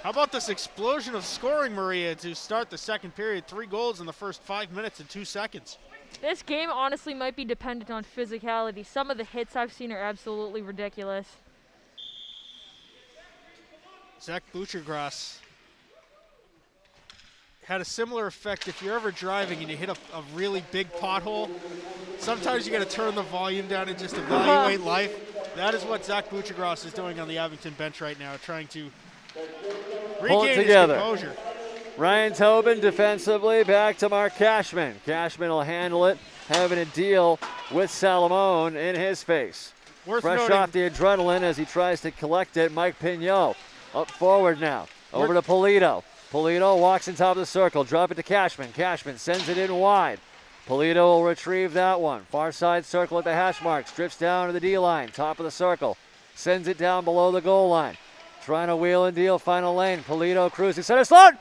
How about this explosion of scoring, Maria, to start the second period? 3 goals in the first 5 minutes and 2 seconds. This game honestly might be dependent on physicality. Some of the hits I've seen are absolutely ridiculous. Zach Buchagras had a similar effect. If you're ever driving and you hit a really big pothole, sometimes you got to turn the volume down and just evaluate life. That is what Zach Buchagras is doing on the Abington bench right now, trying to regain his composure. Ryan Tobin defensively, back to Mark Cashman. Cashman will handle it, having a deal with Salomon in his face. Fresh off the adrenaline as he tries to collect it. Mike Pignot up forward now, over to Polito. Polito walks in top of the circle, drop it to Cashman. Cashman sends it in wide. Polito will retrieve that one. Far side circle at the hash marks, drifts down to the D line, top of the circle, sends it down below the goal line. Trying to wheel and deal, final lane. Polito cruising center slot.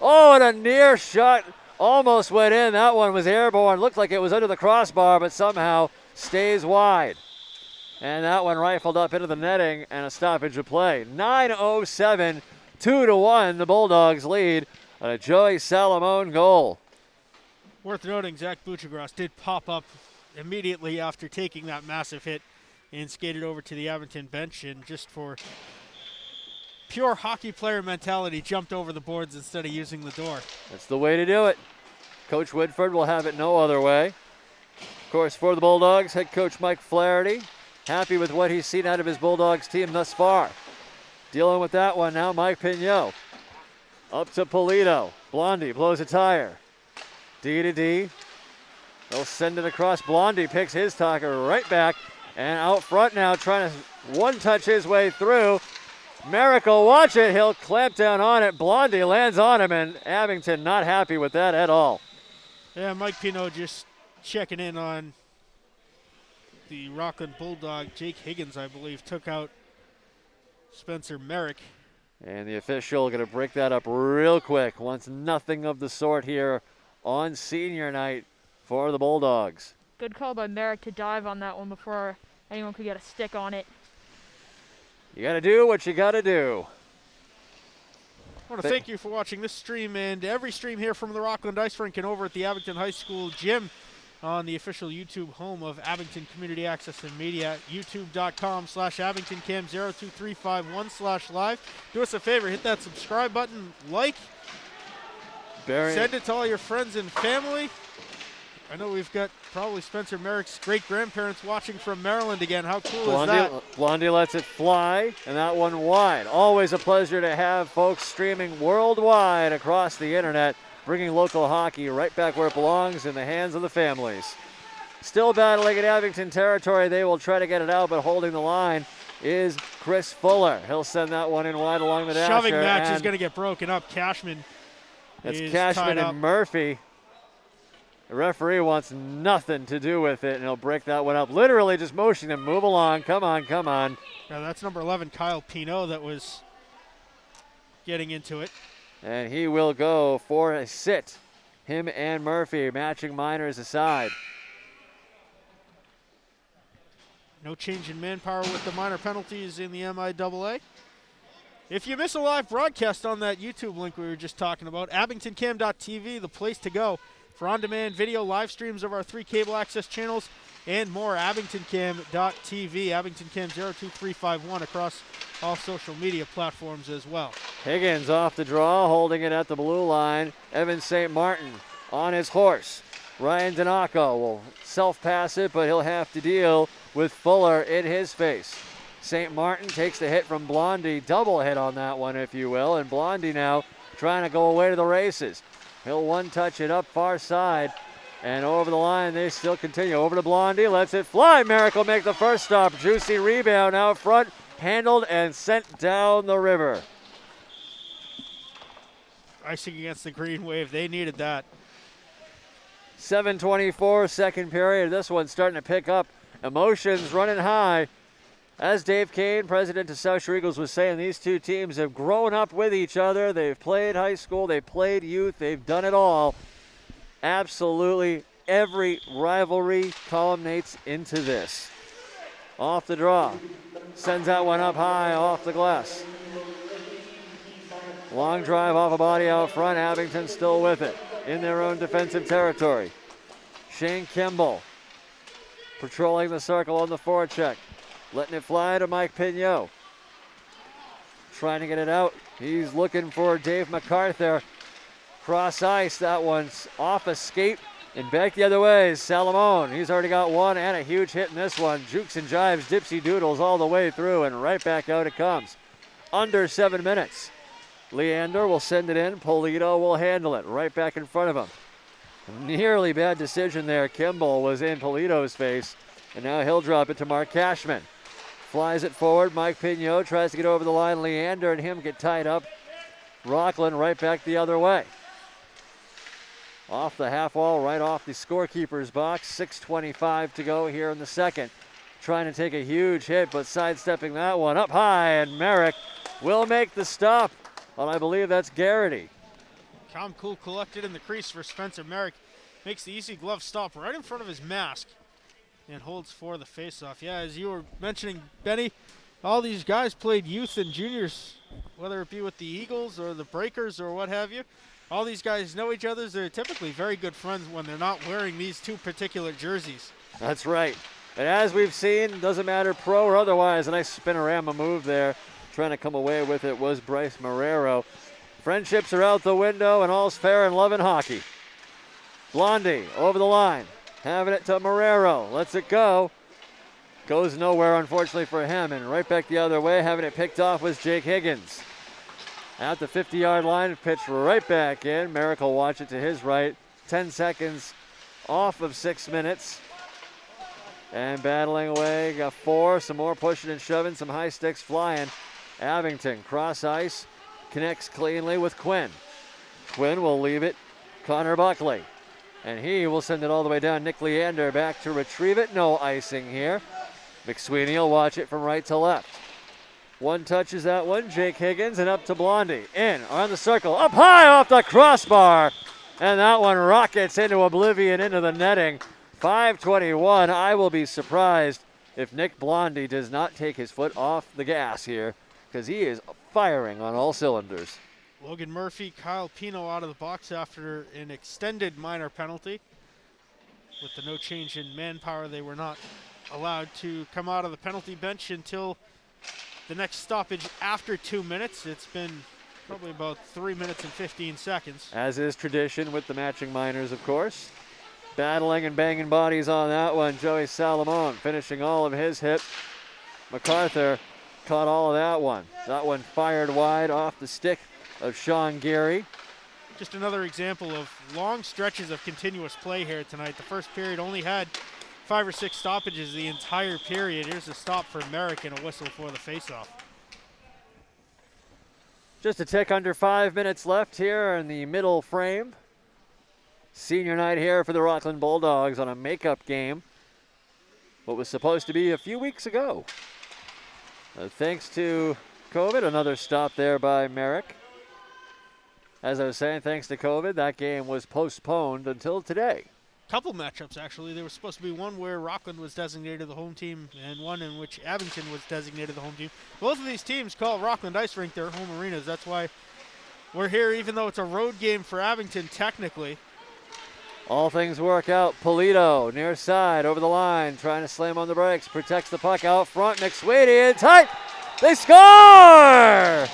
Oh, and a near shot almost went in. That one was airborne. Looked like it was under the crossbar, but somehow stays wide. And that one rifled up into the netting and a stoppage of play. 9:07, 2-1. The Bulldogs lead on a Joey Salomon goal. Worth noting, Zach Buchagras did pop up immediately after taking that massive hit and skated over to the Abington bench, and just for pure hockey player mentality, jumped over the boards instead of using the door. That's the way to do it. Coach Whitford will have it no other way. Of course, for the Bulldogs, head coach Mike Flaherty, happy with what he's seen out of his Bulldogs team thus far. Dealing with that one now, Mike Pignot. Up to Polito. Blondie blows a tire. D to D. They'll send it across. Blondie picks his talker right back. And out front now, trying to one-touch his way through. Merrick will watch it. He'll clamp down on it. Blondie lands on him, and Abington not happy with that at all. Yeah, Mike Pignot just checking in on the Rockland Bulldog. Jake Higgins, I believe, took out Spencer Merrick. And the official going to break that up real quick. Wants nothing of the sort here on senior night for the Bulldogs. Good call by Merrick to dive on that one before anyone could get a stick on it. You got to do what you got to do. I want to thank you for watching this stream and every stream here from the Rockland Ice Rink and over at the Abington High School Gym on the official YouTube home of Abington Community Access and Media, youtube.com/AbingtonCam02351/live. Do us a favor, hit that subscribe button, send it to all your friends and family. I know we've got probably Spencer Merrick's great-grandparents watching from Maryland again. How cool is that? Blondie lets it fly, and that one wide. Always a pleasure to have folks streaming worldwide across the internet, bringing local hockey right back where it belongs, in the hands of the families. Still battling in Abington territory. They will try to get it out, but holding the line is Chris Fuller. He'll send that one in wide along the dasher. Shoving match is going to get broken up. Cashman is Cashman tied up. and Murphy. The referee wants nothing to do with it, and he'll break that one up. Literally just motioning them, move along, come on, come on. Now that's number 11, Kyle Pino, that was getting into it. And he will go for a sit. Him and Murphy matching minors aside. No change in manpower with the minor penalties in the MIAA. If you miss a live broadcast on that YouTube link we were just talking about, abingtoncam.tv, the place to go for on-demand video live streams of our 3 cable access channels and more. abingtoncam.tv, abingtoncam02351 across all social media platforms as well. Higgins off the draw, holding it at the blue line. Evan St. Martin on his horse. Ryan Donaco will self-pass it, but he'll have to deal with Fuller in his face. St. Martin takes the hit from Blondie, double hit on that one, if you will, and Blondie now trying to go away to the races. He'll one-touch it up far side. And over the line, they still continue. Over to Blondie, lets it fly. Merrick will make the first stop. Juicy rebound out front, handled and sent down the river. Icing against the Green Wave. They needed that. 7:24, second period. This one's starting to pick up. Emotions running high. As Dave Kane, president of South Shore Eagles, was saying, these two teams have grown up with each other. They've played high school. They've played youth. They've done it all. Absolutely every rivalry culminates into this. Off the draw. Sends that one up high off the glass. Long drive off a body out front. Abington still with it in their own defensive territory. Shane Kimball patrolling the circle on the forecheck. Letting it fly to Mike Pignot. Trying to get it out. He's looking for Dave MacArthur. Cross ice, that one's off a skate and back the other way is Salomon. He's already got one and a huge hit in this one. Jukes and jives, dipsy doodles all the way through and right back out it comes. Under 7 minutes. Leander will send it in. Polito will handle it right back in front of him. Nearly bad decision there. Kimball was in Polito's face and now he'll drop it to Mark Cashman. Flies it forward. Mike Pignot tries to get over the line. Leander and him get tied up. Rockland right back the other way. Off the half wall, right off the scorekeeper's box. 6:25 to go here in the second. Trying to take a huge hit, but sidestepping that one up high, and Merrick will make the stop. Well, I believe that's Garrity. Calm, cool, collected in the crease for Spencer Merrick. Makes the easy glove stop right in front of his mask and holds for the faceoff. Yeah, as you were mentioning, Benny, all these guys played youth and juniors, whether it be with the Eagles or the Breakers or what have you. All these guys know each other. They're typically very good friends when they're not wearing these two particular jerseys. That's right. And as we've seen, doesn't matter pro or otherwise, a nice spinorama move there. Trying to come away with it was Bryce Marrero. Friendships are out the window and all's fair in love and hockey. Blondie over the line. Having it to Marrero. Lets it go. Goes nowhere, unfortunately, for him. And right back the other way, having it picked off was Jake Higgins. At the 50-yard line, pitched right back in. Merrick will watch it to his right. 10 seconds off of 6 minutes. And battling away, got 4. Some more pushing and shoving, some high sticks flying. Abington, cross ice, connects cleanly with Quinn. Quinn will leave it. Connor Buckley. And he will send it all the way down. Nick Leander back to retrieve it. No icing here. McSweeney will watch it from right to left. One touches that one. Jake Higgins and up to Blondie. In on the circle. Up high off the crossbar. And that one rockets into oblivion into the netting. 5:21. I will be surprised if Nick Blondie does not take his foot off the gas here because he is firing on all cylinders. Logan Murphy, Kyle Pino out of the box after an extended minor penalty. With the no change in manpower, they were not allowed to come out of the penalty bench until the next stoppage after 2 minutes. It's been probably about 3 minutes and 15 seconds. As is tradition with the matching minors, of course. Battling and banging bodies on that one. Joey Salomon finishing all of his hit. MacArthur caught all of that one. That one fired wide off the stick of Sean Gary. Just another example of long stretches of continuous play here tonight. The first period only had 5 or 6 stoppages the entire period. Here's a stop for Merrick and a whistle for the faceoff. Just a tick under 5 minutes left here in the middle frame. Senior night here for the Rockland Bulldogs on a makeup game. What was supposed to be a few weeks ago. Thanks to COVID, another stop there by Merrick. As I was saying, thanks to COVID, that game was postponed until today. Couple matchups, actually. There was supposed to be one where Rockland was designated the home team and one in which Abington was designated the home team. Both of these teams call Rockland Ice Rink their home arenas. That's why we're here, even though it's a road game for Abington technically. All things work out. Polito near side over the line, trying to slam on the brakes, protects the puck out front. McSweeney in tight. They score!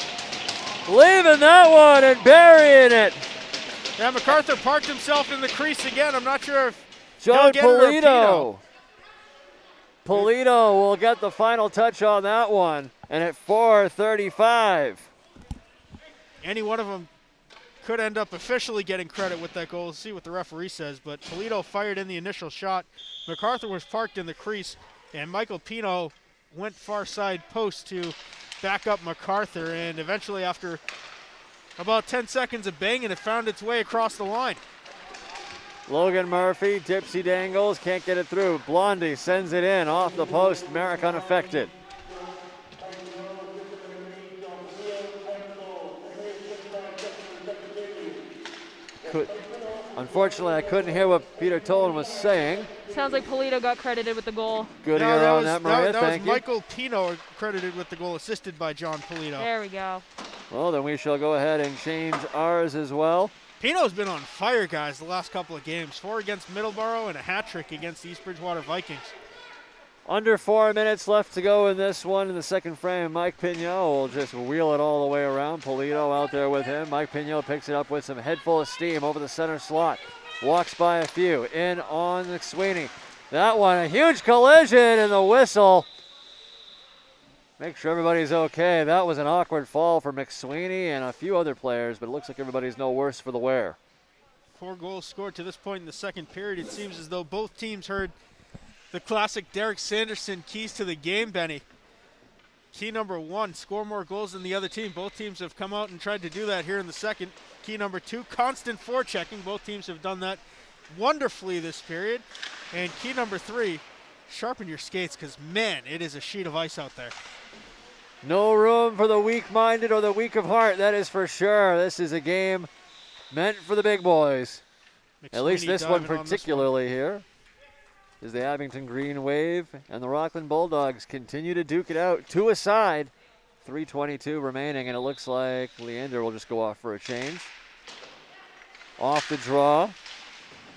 Leaving that one and burying it. Yeah, MacArthur parked himself in the crease again. I'm not sure if John he'll get it or Polito. Polito will get the final touch on that one, and at 4:35. Any one of them could end up officially getting credit with that goal. We'll see what the referee says, but Toledo fired in the initial shot. MacArthur was parked in the crease, and Michael Pino went far side post to back up MacArthur, and eventually after about 10 seconds of banging, it found its way across the line. Logan Murphy, dipsy dangles, can't get it through. Blondie sends it in off the post, Merrick unaffected. Unfortunately, I couldn't hear what Peter Tolan was saying. Sounds like Polito got credited with the goal. Good ear on that, Maria. That Thank was you. Michael Pino credited with the goal, assisted by John Polito. There we go. Well, then we shall go ahead and change ours as well. Pino's been on fire, guys, the last couple of games. 4 against Middleborough and a hat trick against the East Bridgewater Vikings. Under 4 minutes left to go in this one in the second frame. Mike Pignot will just wheel it all the way around. Polito out there with him. Mike Pignot picks it up with some head full of steam over the center slot. Walks by a few. In on McSweeney. That one, a huge collision, and the whistle. Make sure everybody's okay. That was an awkward fall for McSweeney and a few other players, but it looks like everybody's no worse for the wear. 4 goals scored to this point in the second period. It seems as though both teams heard the classic Derek Sanderson keys to the game, Benny. Key number 1, score more goals than the other team. Both teams have come out and tried to do that here in the second. Key number 2, constant forechecking. Both teams have done that wonderfully this period. And key number 3, sharpen your skates, because, man, it is a sheet of ice out there. No room for the weak-minded or the weak of heart, that is for sure. This is a game meant for the big boys. At least this one particularly here. As the Abington Green Wave and the Rockland Bulldogs continue to duke it out. 2 aside, 3:22 remaining, and it looks like Leander will just go off for a change. Off the draw,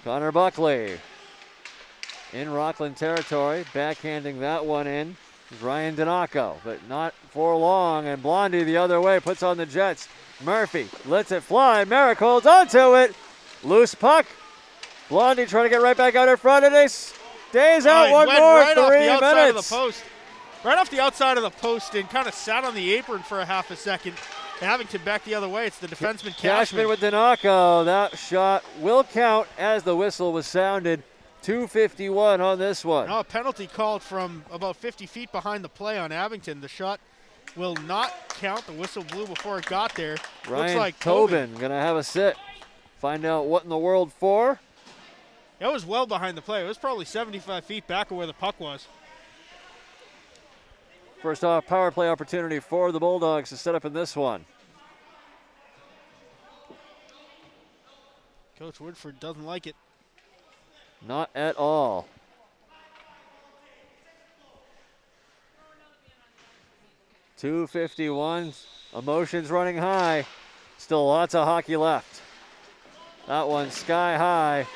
Connor Buckley. In Rockland territory, backhanding that one in. Ryan Donaco, but not for long, and Blondie the other way puts on the Jets. Murphy lets it fly. Merrick holds onto it. Loose puck. Blondie trying to get right back out in front of this. Stays out one more, right 3 off the outside minutes. of the post. Right off the outside of the post and kind of sat on the apron for a half a second. Abington back the other way. It's the defenseman Cashman with Donaco. That shot will count as the whistle was sounded. 2:51 on this one. No, a penalty called from about 50 feet behind the play on Abington. The shot will not count. The whistle blew before it got there. Ryan Looks like Tobin going to have a sit. Find out what in the world for. That was well behind the play. It was probably 75 feet back of where the puck was. First off, power play opportunity for the Bulldogs to set up in this one. Coach Woodford doesn't like it. Not at all. .251, emotions running high. Still lots of hockey left. That one sky high.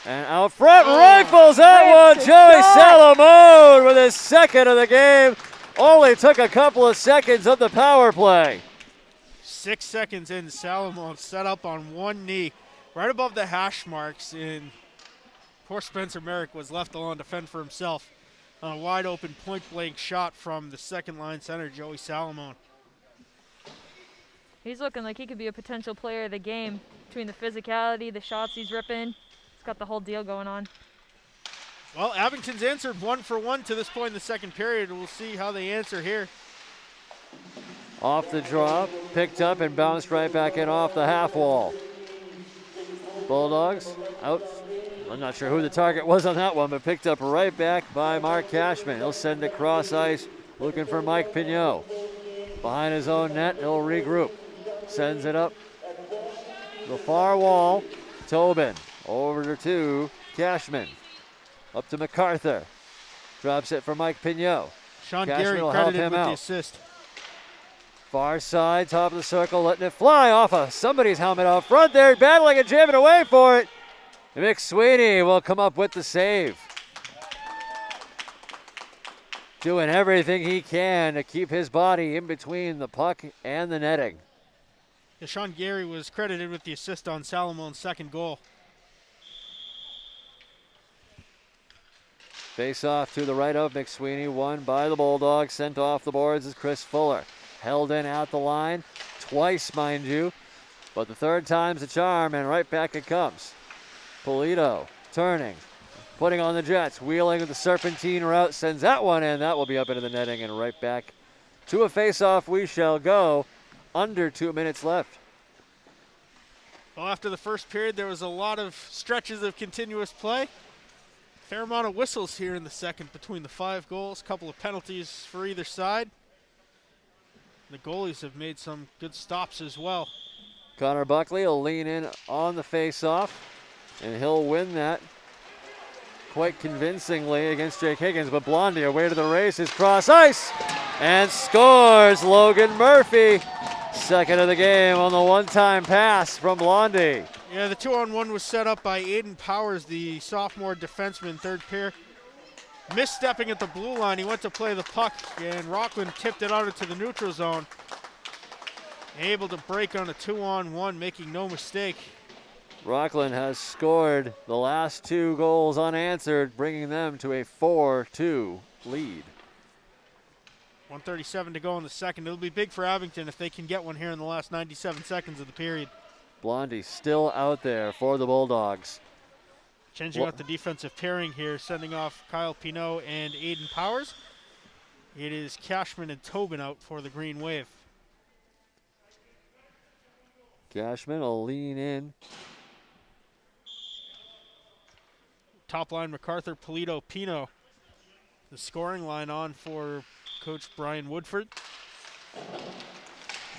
And out front, rifles that one. Joey Salamone with his second of the game. Only took a couple of seconds of the power play. 6 seconds in, Salamone set up on one knee, right above the hash marks, and poor Spencer Merrick was left alone to fend for himself on a wide open point blank shot from the second line center, Joey Salamone. He's looking like he could be a potential player of the game between the physicality, the shots he's ripping. He's got the whole deal going on. Well, Abington's answered 1 for 1 to this point in the second period. We'll see how they answer here. Off the draw, picked up and bounced right back in off the half wall. Bulldogs out. I'm not sure who the target was on that one, but picked up right back by Mark Cashman. He'll send it cross ice, looking for Mike Pignot. Behind his own net, he'll regroup. Sends it up the far wall. Tobin over to Cashman. Up to MacArthur. Drops it for Mike Pignot. Sean Cashman Gary will help credited him with out. the assist. Far side, top of the circle, letting it fly off of somebody's helmet out front there, battling and jamming away for it. McSweeney will come up with the save. Doing everything he can to keep his body in between the puck and the netting. Yeah, Sean Gary was credited with the assist on Salamone's second goal. Face off to the right of McSweeney, won by the Bulldogs. Sent off the boards is Chris Fuller. Held in at the line, twice mind you, But the third time's the charm, and right back it comes. Polito turning, putting on the Jets, wheeling with the serpentine route, sends that one in. That will be up into the netting and right back to a face-off we shall go. Under 2 minutes left. Well, after the first period, there was a lot of stretches of continuous play. Fair amount of whistles here in the second between the 5 goals. Couple of penalties for either side. The goalies have made some good stops as well. Connor Buckley will lean in on the face-off, and he'll win that quite convincingly against Jake Higgins. But Blondie away to the races, cross ice, and scores Logan Murphy. Second of the game on the one-time pass from Blondie. Yeah, the 2-on-1 was set up by Aiden Powers, the sophomore defenseman, third pair. Misstepping at the blue line, he went to play the puck, and Rockland tipped it out into the neutral zone. Able to break on a 2-on-1, making no mistake. Rockland has scored the last 2 goals unanswered, bringing them to a 4-2 lead. 1:37 to go in the second. It'll be big for Abington if they can get one here in the last 97 seconds of the period. Blondie still out there for the Bulldogs. Changing out the defensive pairing here, sending off Kyle Pinault and Aiden Powers. It is Cashman and Tobin out for the Green Wave. Cashman will lean in. Top line, MacArthur, Polito, Pino. The scoring line on for Coach Brian Woodford.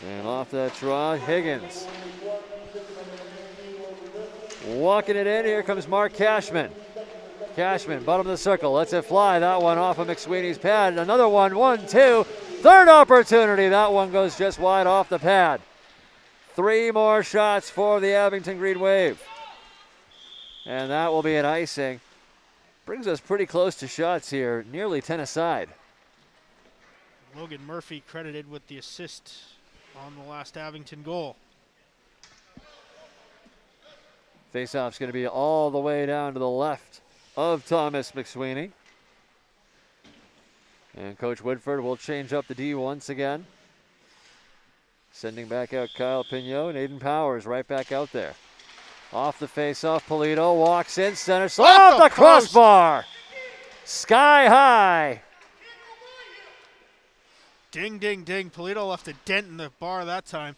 And off that draw, Higgins. Walking it in, here comes Mark Cashman. Cashman, bottom of the circle, lets it fly. That one off of McSweeney's pad. Another one, 1-2. Third opportunity, that one goes just wide off the pad. 3 more shots for the Abington Green Wave. And that will be an icing. Brings us pretty close to shots here, nearly 10 aside. Logan Murphy credited with the assist on the last Abington goal. Faceoff's going to be all the way down to the left of Thomas McSweeney. And Coach Woodford will change up the D once again. Sending back out Kyle Pinault and Aiden Powers right back out there. Off the faceoff, Polito walks in, center, off the crossbar! Sky high! Ding, ding, ding. Polito left a dent in the bar that time.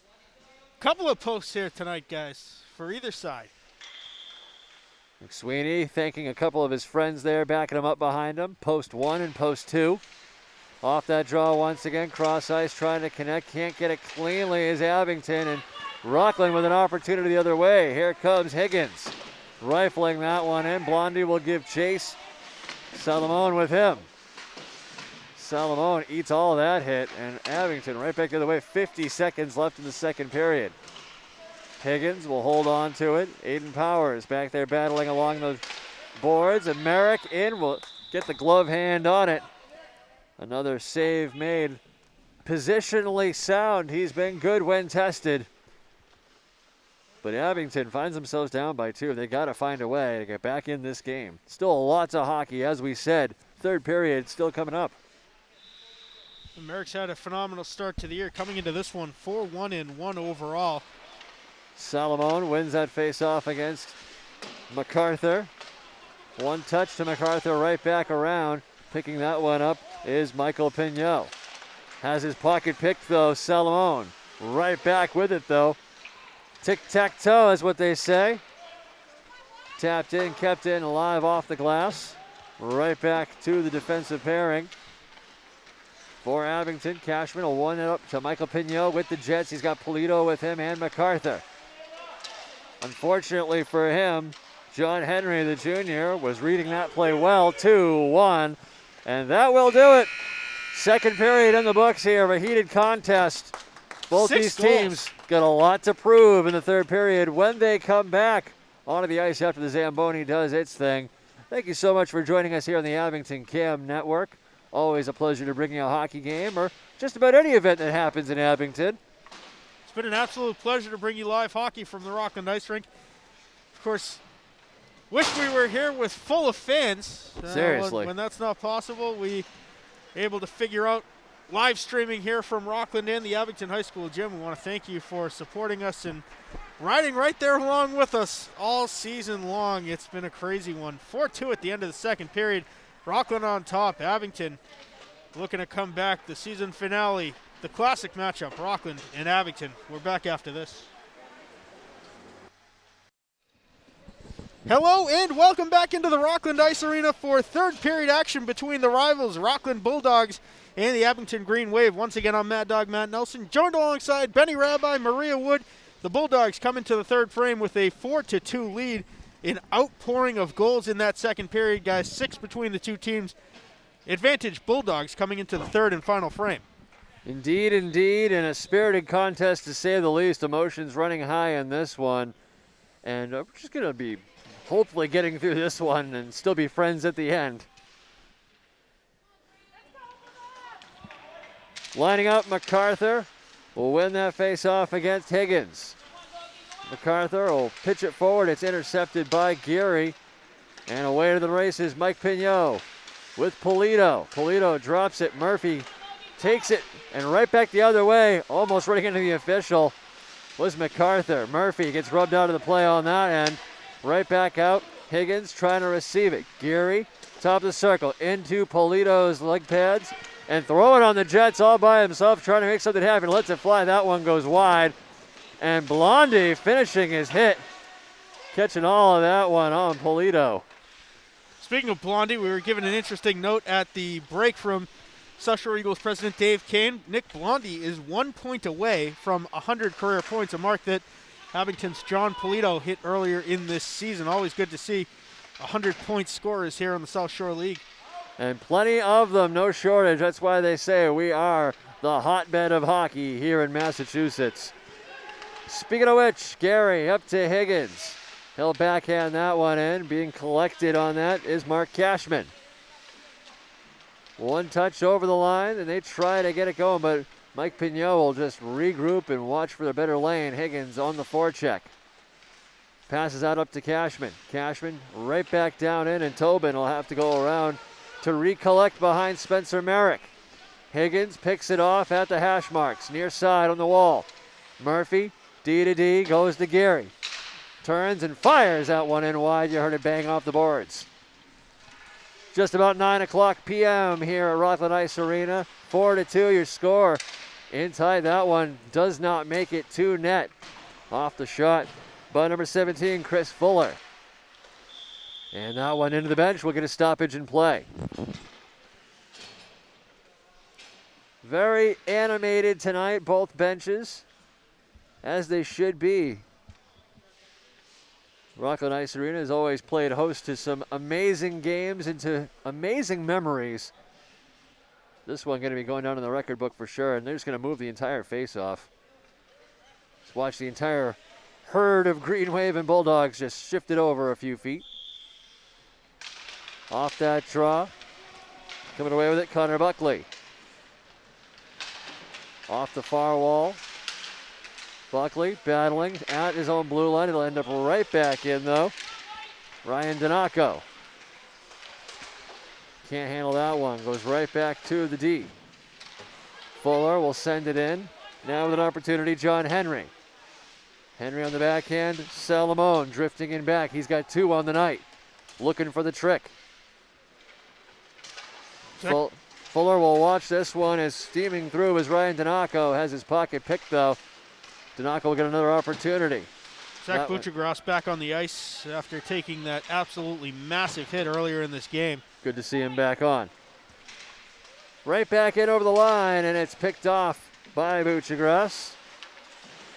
Couple of posts here tonight, guys, for either side. McSweeney thanking a couple of his friends there, backing him up behind him. Post 1 and post 2. Off that draw once again, cross ice trying to connect. Can't get it cleanly as Abington, and Rockland with an opportunity the other way. Here comes Higgins. Rifling that one in. Blondie will give chase. Salomon with him. Salomon eats all that hit, and Abington right back the other way. 50 seconds left in the second period. Higgins will hold on to it. Aiden Powers back there battling along the boards, and Merrick in will get the glove hand on it. Another save made. Positionally sound. He's been good when tested. But Abington finds themselves down by 2. They got to find a way to get back in this game. Still lots of hockey, as we said. Third period still coming up. Merrick's had a phenomenal start to the year. Coming into this one, 4-1-1 overall. Salomon wins that face-off against MacArthur. One touch to MacArthur right back around. Picking that one up is Michael Pinault. Has his pocket picked, though, Salomon. Right back with it, though. Tic-tac-toe is what they say. Tapped in, kept in, alive off the glass. Right back to the defensive pairing. For Abington, Cashman will one it up to Michael Pinault with the Jets. He's got Polito with him and MacArthur. Unfortunately for him, John Henry, the junior, was reading that play well. 2-1, and that will do it. Second period in the books here of a heated contest. Both these teams got a lot to prove in the third period when they come back onto the ice after the Zamboni does its thing. Thank you so much for joining us here on the Abington Cam Network. Always a pleasure to bring you a hockey game or just about any event that happens in Abington. It's been an absolute pleasure to bring you live hockey from the Rockland Ice Rink. Of course, wish we were here with full of fans. Seriously. When that's not possible, we able to figure out live streaming here from Rockland and the Abington High School gym. We want to thank you for supporting us, and riding right there along with us all season long. It's been a crazy one. 4-2 at the end of the second period. Rockland on top. Abington looking to come back. The season finale, the classic matchup, Rockland and Abington. We're back after this. Hello and welcome back into the Rockland Ice Arena for third period action between the rivals, Rockland Bulldogs and the Abington Green Wave. Once again, I'm Mad Dog Matt Nelson, joined alongside Benny Rabbi, Maria Wood. The Bulldogs come into the third frame with a 4-2 lead. An outpouring of goals in that second period, guys. 6 between the two teams. Advantage Bulldogs coming into the third and final frame. Indeed, indeed, and a spirited contest to say the least. Emotions running high in this one. And we're just going to be hopefully getting through this one and still be friends at the end. Lining up, MacArthur will win that face-off against Higgins. MacArthur will pitch it forward. It's intercepted by Geary. And away to the races, Mike Pignot with Polito. Polito drops it. Murphy takes it and right back the other way, almost running into the official, was MacArthur. Murphy gets rubbed out of the play on that end. Right back out. Higgins trying to receive it. Geary, top of the circle, into Polito's leg pads and throw it on the Jets all by himself, trying to make something happen. Lets it fly. That one goes wide. And Blondie finishing his hit, catching all of that one on Polito. Speaking of Blondie, we were given an interesting note at the break from South Shore Eagles president Dave Kane. Nick Blondie is 1 point away from 100 career points, a mark that Abington's John Polito hit earlier in this season. Always good to see 100-point scorers here on the South Shore League. And plenty of them, no shortage. That's why they say we are the hotbed of hockey here in Massachusetts. Speaking of which, Gary up to Higgins. He'll backhand that one in. Being collected on that is Mark Cashman. One touch over the line, and they try to get it going, but Mike Pignot will just regroup and watch for the better lane. Higgins on the forecheck. Passes out up to Cashman. Cashman right back down in, and Tobin will have to go around to recollect behind Spencer Merrick. Higgins picks it off at the hash marks, near side on the wall. Murphy, D to D, goes to Gary. Turns and fires that one in wide. You heard it bang off the boards. Just about 9 o'clock p.m. here at Rockland Ice Arena. 4-2 your score. Inside that one does not make it to net. Off the shot by number 17, Chris Fuller. And that one into the bench. We'll get a stoppage in play. Very animated tonight, both benches, as they should be. Rockland Ice Arena has always played host to some amazing games and to amazing memories. This one going to be going down in the record book for sure, and they're just going to move the entire face-off. Just watch the entire herd of Green Wave and Bulldogs just shift it over a few feet. Off that draw. Coming away with it, Connor Buckley. Off the far wall. Buckley battling at his own blue line. It'll end up right back in, though. Ryan Donaco. Can't handle that one. Goes right back to the D. Fuller will send it in. Now with an opportunity, John Henry. Henry on the backhand. Salomon drifting in back. He's got 2 on the night. Looking for the trick. Fuller will watch this one as steaming through as Ryan Donaco has his pocket picked, though. Donaco will get another opportunity. Zach Butchergross back on the ice after taking that absolutely massive hit earlier in this game. Good to see him back on. Right back in over the line, and it's picked off by Butchergross.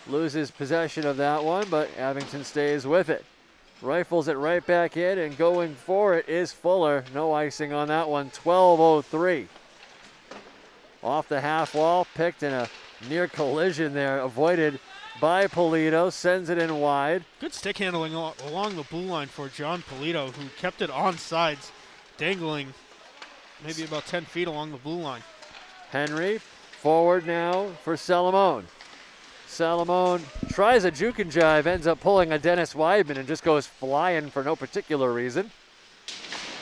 Loses possession of that one, but Abington stays with it. Rifles it right back in, and going for it is Fuller. No icing on that one, 12:03. Off the half wall, picked in a near collision there, avoided by Polito, sends it in wide. Good stick handling along the blue line for John Polito, who kept it on sides, dangling maybe about 10 feet along the blue line. Henry, forward now for Salomon. Salomon tries a juke and jive, ends up pulling a Dennis Weidman and just goes flying for no particular reason.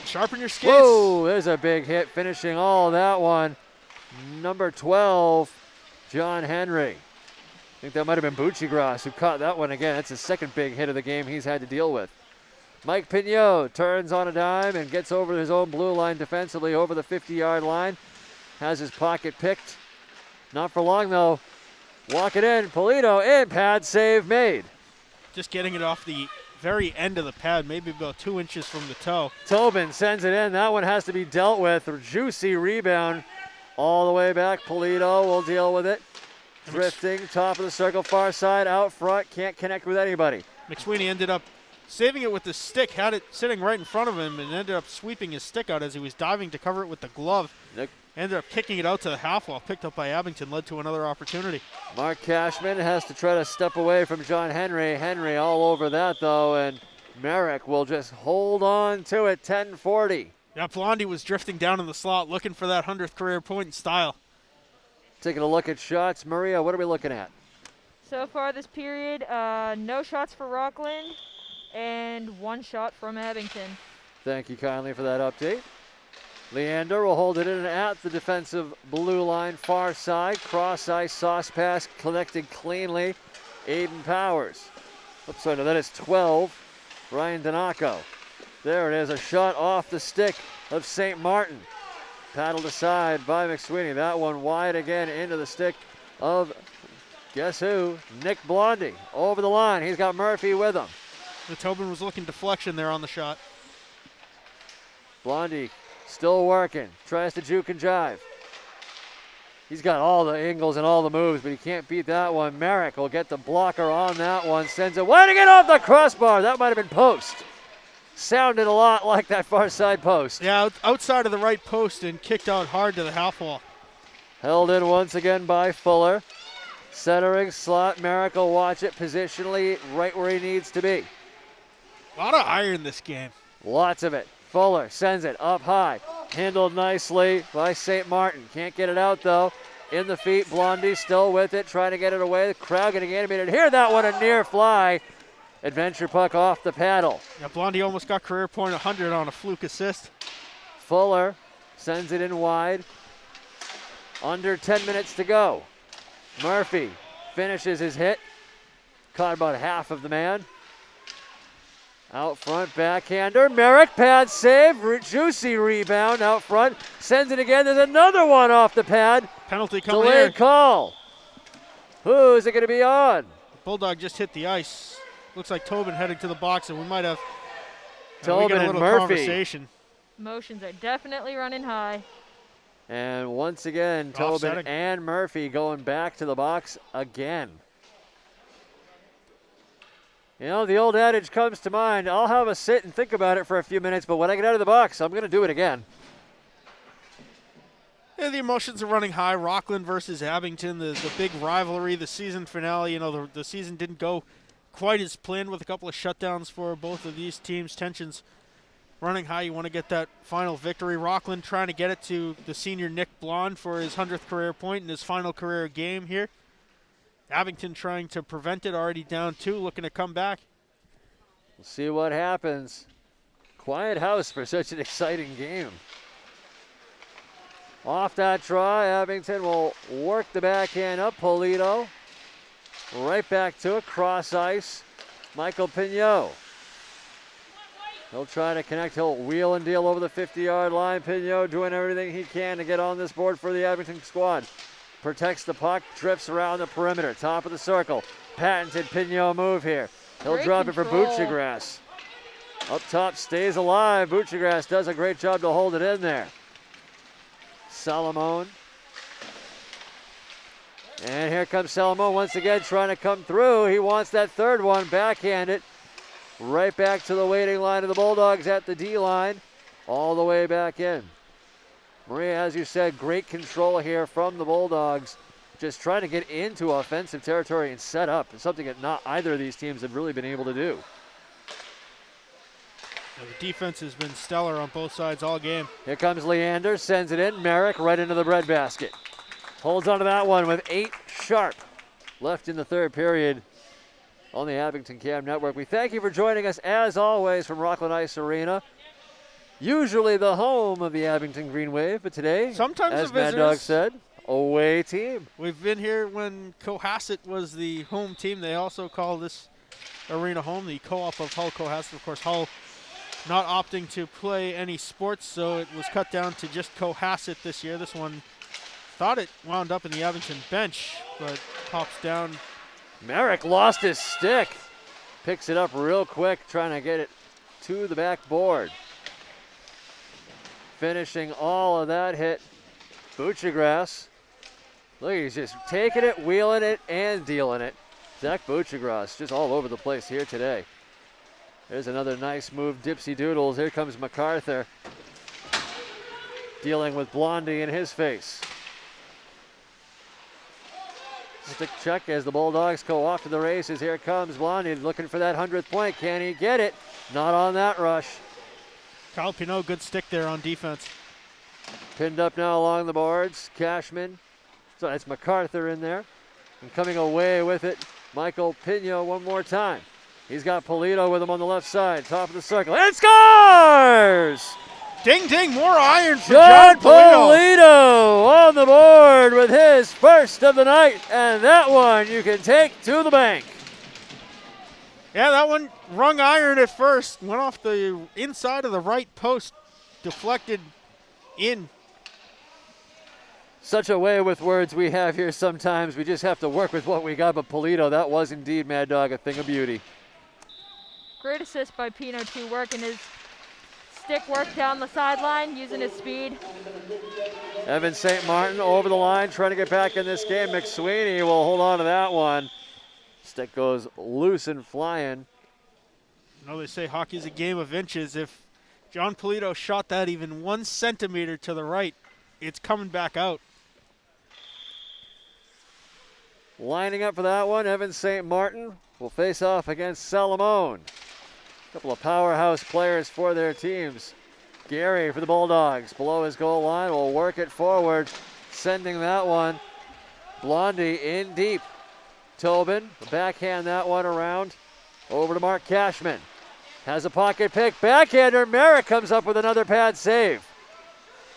Sharpen your skates. Whoa, there's a big hit, finishing all that one. Number 12, John Henry. think that might have been Buccigross who caught that one again. That's his second big hit of the game he's had to deal with. Mike Pignot turns on a dime and gets over his own blue line defensively over the 50-yard line. Has his pocket picked. Not for long, though. Walk it in. Polito in. Pad save made. Just getting it off the very end of the pad, maybe about 2 inches from the toe. Tobin sends it in. That one has to be dealt with. A juicy rebound all the way back. Polito will deal with it. Drifting, top of the circle, far side, out front. Can't connect with anybody. McSweeney ended up saving it with the stick, had it sitting right in front of him, and ended up sweeping his stick out as he was diving to cover it with the glove. Nick. Ended up kicking it out to the half wall, picked up by Abington, led to another opportunity. Mark Cashman has to try to step away from John Henry. Henry all over that, though, and Merrick will just hold on to it, 10-40. Yeah, Blondie was drifting down in the slot, looking for that 100th career point in style. Taking a look at shots. Maria, what are we looking at? So far this period, no shots for Rockland and 1 shot from Abington. Thank you kindly for that update. Leander will hold it in at the defensive blue line, far side. Cross ice, sauce pass, connected cleanly. Aiden Powers. Oops, no, that is 12. Ryan Donaco. There it is, a shot off the stick of St. Martin. Paddled aside by McSweeney. That one wide again into the stick of, guess who? Nick Blondie. Over the line, he's got Murphy with him. The Tobin was looking deflection there on the shot. Blondie still working, tries to juke and jive. He's got all the angles and all the moves, but he can't beat that one. Merrick will get the blocker on that one, sends it wide to get off the crossbar. That might have been post. Sounded a lot like that far side post. Yeah, outside of the right post and kicked out hard to the half wall. Held in once again by Fuller. Centering slot, Merrick will watch it positionally right where he needs to be. A lot of iron this game. Lots of it. Fuller sends it up high. Handled nicely by St. Martin. Can't get it out, though. In the feet, Blondie still with it, trying to get it away. The crowd getting animated. Here, that one, a near fly. Adventure puck off the paddle. Yeah, Blondie almost got career point 100 on a fluke assist. Fuller sends it in wide. Under 10 minutes to go. Murphy finishes his hit. Caught about half of the man. Out front, backhander. Merrick, pad save. Juicy rebound out front. Sends it again. There's another one off the pad. Penalty coming Delayed here. call. Who is it going to be on? Bulldog just hit the ice. Looks like Tobin heading to the box, and we might have Tobin a and little Murphy. conversation. Emotions are definitely running high. And once again, Tobin Offsetting. and Murphy going back to the box again. You know, the old adage comes to mind. I'll have a sit and think about it for a few minutes, but when I get out of the box, I'm going to do it again. Yeah, the emotions are running high. Rockland versus Abington, the big rivalry, the season finale. You know, the season didn't go quite as planned with a couple of shutdowns for both of these teams. Tensions running high. You want to get that final victory. Rockland trying to get it to the senior Nick Blonde for his 100th career point in his final career game here. Abington trying to prevent it, already down 2, looking to come back. We'll see what happens. Quiet house for such an exciting game. Off that try, Abington will work the backhand up. Polito right back to it, cross ice. Michael Pignot. He'll try to connect. He'll wheel and deal over the 50-yard line. Pignot doing everything he can to get on this board for the Abington squad. Protects the puck, drifts around the perimeter, top of the circle. Patented Pignot move here. He'll Great drop it for control. Buccigross. Up top, stays alive. Buccigross does a great job to hold it in there. Salomon. And here comes Salomon once again trying to come through. He wants that third one, backhanded. Right back to the waiting line of the Bulldogs at the D line. All the way back in. Maria, as you said, great control here from the Bulldogs. Just trying to get into offensive territory and set up. It's something that not either of these teams have really been able to do. Yeah, the defense has been stellar on both sides all game. Here comes Leander, sends it in. Merrick right into the breadbasket. Holds onto that one with 8 sharp left in the third period on the Abington Cam Network. We thank you for joining us, as always, from Rockland Ice Arena. Usually the home of the Abington Green Wave, but today, Sometimes as the Mad Dog visitors. said, away team. We've been here when Cohasset was the home team. They also call this arena home, the co-op of Hull Cohasset. Of course, Hull not opting to play any sports, so it was cut down to just Cohasset this year. This one thought it wound up in the Abington bench, but pops down. Merrick lost his stick. Picks it up real quick, trying to get it to the backboard. Finishing all of that hit, Buchagras. Look, he's just taking it, wheeling it, and dealing it. Zach Buchagras just all over the place here today. There's another nice move, Dipsy Doodles. Here comes MacArthur, dealing with Blondie in his face. Stick check as the Bulldogs go off to the races. Here comes Blondie looking for that 100th point. Can he get it? Not on that rush. Kyle Pinot, good stick there on defense. Pinned up now along the boards. Cashman. So it's MacArthur in there. And coming away with it, Michael Pino one more time. He's got Polito with him on the left side, top of the circle, and scores! Ding, ding, more iron for John John Polito. Polito on the board with his first of the night, and that one you can take to the bank. Yeah, that one rung iron at first. Went off the inside of the right post, deflected in. Such a way with words we have here sometimes. We just have to work with what we got, but Polito, that was indeed, Mad Dog, a thing of beauty. Great assist by Pino too, working his stick work down the sideline, using his speed. Evan St. Martin over the line, trying to get back in this game. McSweeney will hold on to that one. Stick goes loose and flying. You know, they say hockey's a game of inches. If John Polito shot that even 1 centimeter to the right, it's coming back out. Lining up for that one, Evan St. Martin will face off against Salamone. A couple of powerhouse players for their teams. Gary for the Bulldogs, below his goal line, will work it forward, sending that one. Blondie in deep. Tobin, backhand that one around. Over to Mark Cashman. Has a pocket pick, backhander. Merrick comes up with another pad save.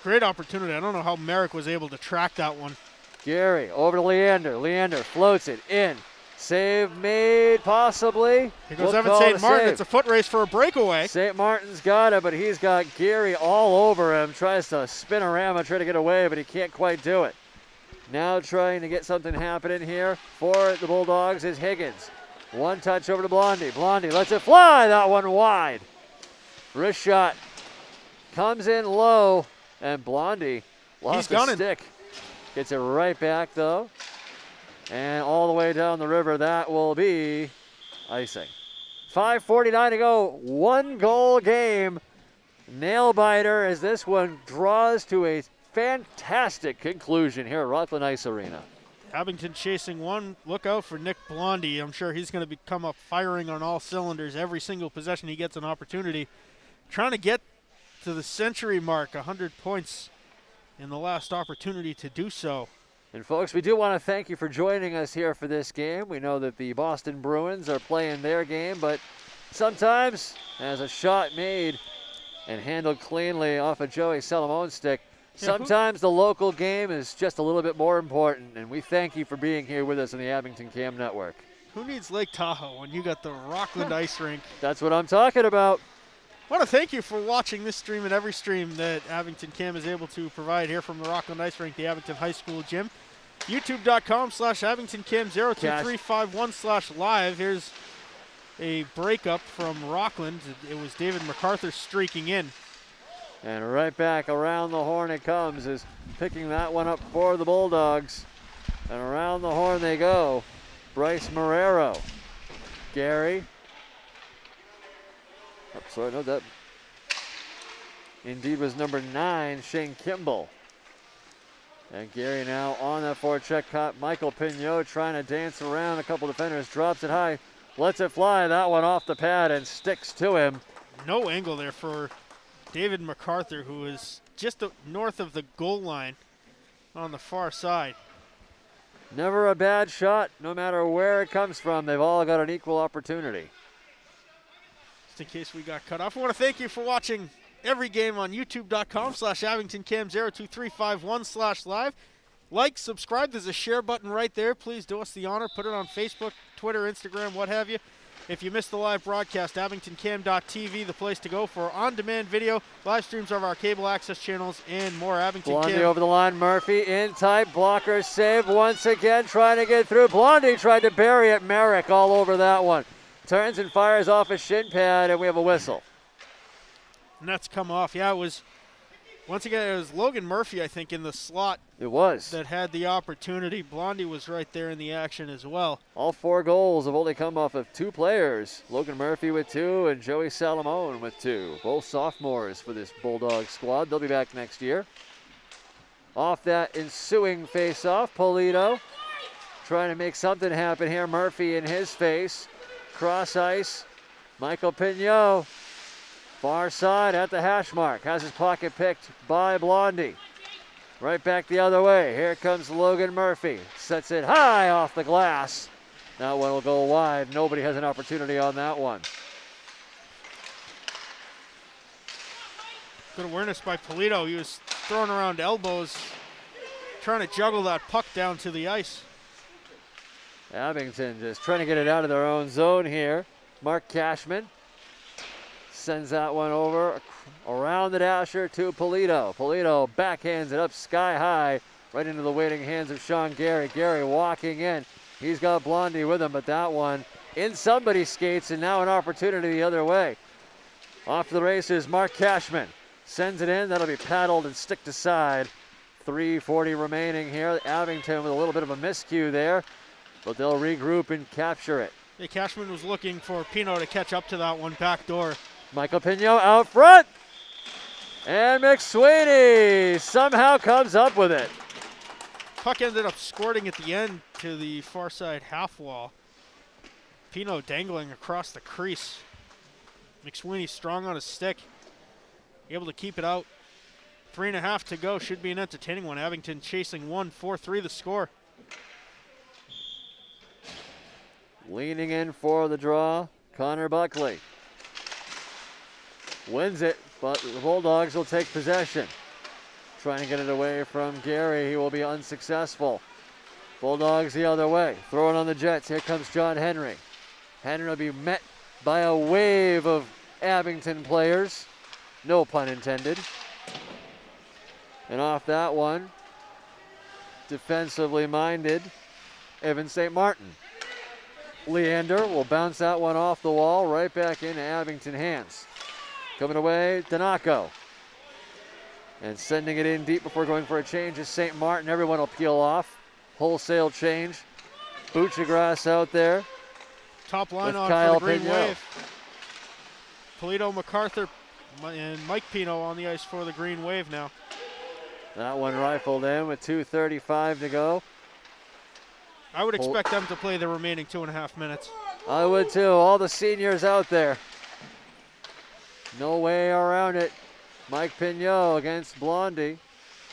Great opportunity. I don't know how Merrick was able to track that one. Gary over to Leander. Leander floats it in. Save made, possibly. Here goes We'll Evan call it St. Martin. save. It's a foot race for a breakaway. St. Martin's got it, but he's got Gary all over him. Tries to spin around and try to get away, but he can't quite do it. Now trying to get something happening here for the Bulldogs is Higgins. One touch over to Blondie. Blondie lets it fly. That one wide. Wrist shot comes in low, and Blondie lost the stick. Gets it right back, though. And all the way down the river, that will be icing. 5:49 to go. 1-goal game. Nail biter as this one draws to a fantastic conclusion here at Rockland Ice Arena. Abington chasing one. Look out for Nick Blondie. I'm sure he's going to come up firing on all cylinders every single possession he gets an opportunity. Trying to get to the century mark, 100 points in the last opportunity to do so. And folks, we do want to thank you for joining us here for this game. We know that the Boston Bruins are playing their game, but sometimes as a shot made and handled cleanly off of Joey Salamone's stick, sometimes the local game is just a little bit more important, and we thank you for being here with us on the Abington Cam Network. Who needs Lake Tahoe when you got the Rockland Ice Rink? That's what I'm talking about. I want to thank you for watching this stream and every stream that Abington Cam is able to provide here from the Rockland Ice Rink, the Abington High School Gym. YouTube.com/AbingtonCam02351/live. Here's a breakup from Rockland. It was David MacArthur streaking in. And right back around the horn it comes, is picking that one up for the Bulldogs. And around the horn they go. Bryce Marrero. Gary. Oh, sorry, no, that indeed was number 9, Shane Kimball. And Gary now on that forecheck caught Michael Pignot trying to dance around a couple defenders, drops it high, lets it fly, that one off the pad and sticks to him. No angle there for David MacArthur, who is just north of the goal line on the far side. Never a bad shot, no matter where it comes from. They've all got an equal opportunity. Just in case we got cut off, I want to thank you for watching every game on YouTube.com/AbingtonCam02351/live. Like, subscribe. There's a share button right there. Please do us the honor. Put it on Facebook, Twitter, Instagram, what have you. If you missed the live broadcast, AbingtonCam.tv, the place to go for on-demand video, live streams of our cable access channels, and more. Abington Blondie Cam. over the line. Murphy in tight. Blocker save once again, trying to get through. Blondie tried to bury it. Merrick all over that one. Turns and fires off a shin pad, and we have a whistle. And that's come off. Yeah, it was, once again, it was Logan Murphy, I think, in the slot It was. that had the opportunity. Blondie was right there in the action as well. All 4 goals have only come off of 2 players. Logan Murphy with 2 and Joey Salamone with 2. Both sophomores for this Bulldog squad. They'll be back next year. Off that ensuing face-off, Polito trying to make something happen here. Murphy in his face. Cross ice. Michael Pignot. Far side at the hash mark. Has his pocket picked by Blondie. Right back the other way. Here comes Logan Murphy. Sets it high off the glass. That one will go wide. Nobody has an opportunity on that one. Good awareness by Polito. He was throwing around elbows, trying to juggle that puck down to the ice. Abington just trying to get it out of their own zone here. Mark Cashman sends that one over around the dasher to Polito. Polito backhands it up sky high right into the waiting hands of Sean Gary. Gary walking in. He's got Blondie with him, but that one in somebody's skates, and now an opportunity the other way. Off to the races, Mark Cashman sends it in. That'll be paddled and sticked aside. 3:40 remaining here. Abington with a little bit of a miscue there, but they'll regroup and capture it. Yeah, Cashman was looking for Pino to catch up to that one back door. Michael Pignot out front. And McSweeney somehow comes up with it. Puck ended up squirting at the end to the far side half wall. Pino dangling across the crease. McSweeney strong on his stick. Able to keep it out. 3.5 to go. Should be an entertaining one. Abington chasing 1, 4-3 the score. Leaning in for the draw, Connor Buckley. Wins it, but the Bulldogs will take possession. Trying to get it away from Gary. He will be unsuccessful. Bulldogs the other way. Throw it on the Jets. Here comes John Henry. Henry will be met by a wave of Abington players. No pun intended. And off that one, defensively minded, Evan St. Martin. Leander will bounce that one off the wall right back into Abington hands. Coming away, Donaco. And sending it in deep before going for a change is St. Martin. Everyone will peel off. Wholesale change. Bouchagras out there. Top line with on Kyle for the Green Pignot. Wave. Polito, MacArthur, and Mike Pino on the ice for the Green Wave now. That one rifled in with 2:35 to go. I would expect them to play the remaining 2.5 minutes. I would too. All the seniors out there. No way around it. Mike Pignot against Blondie.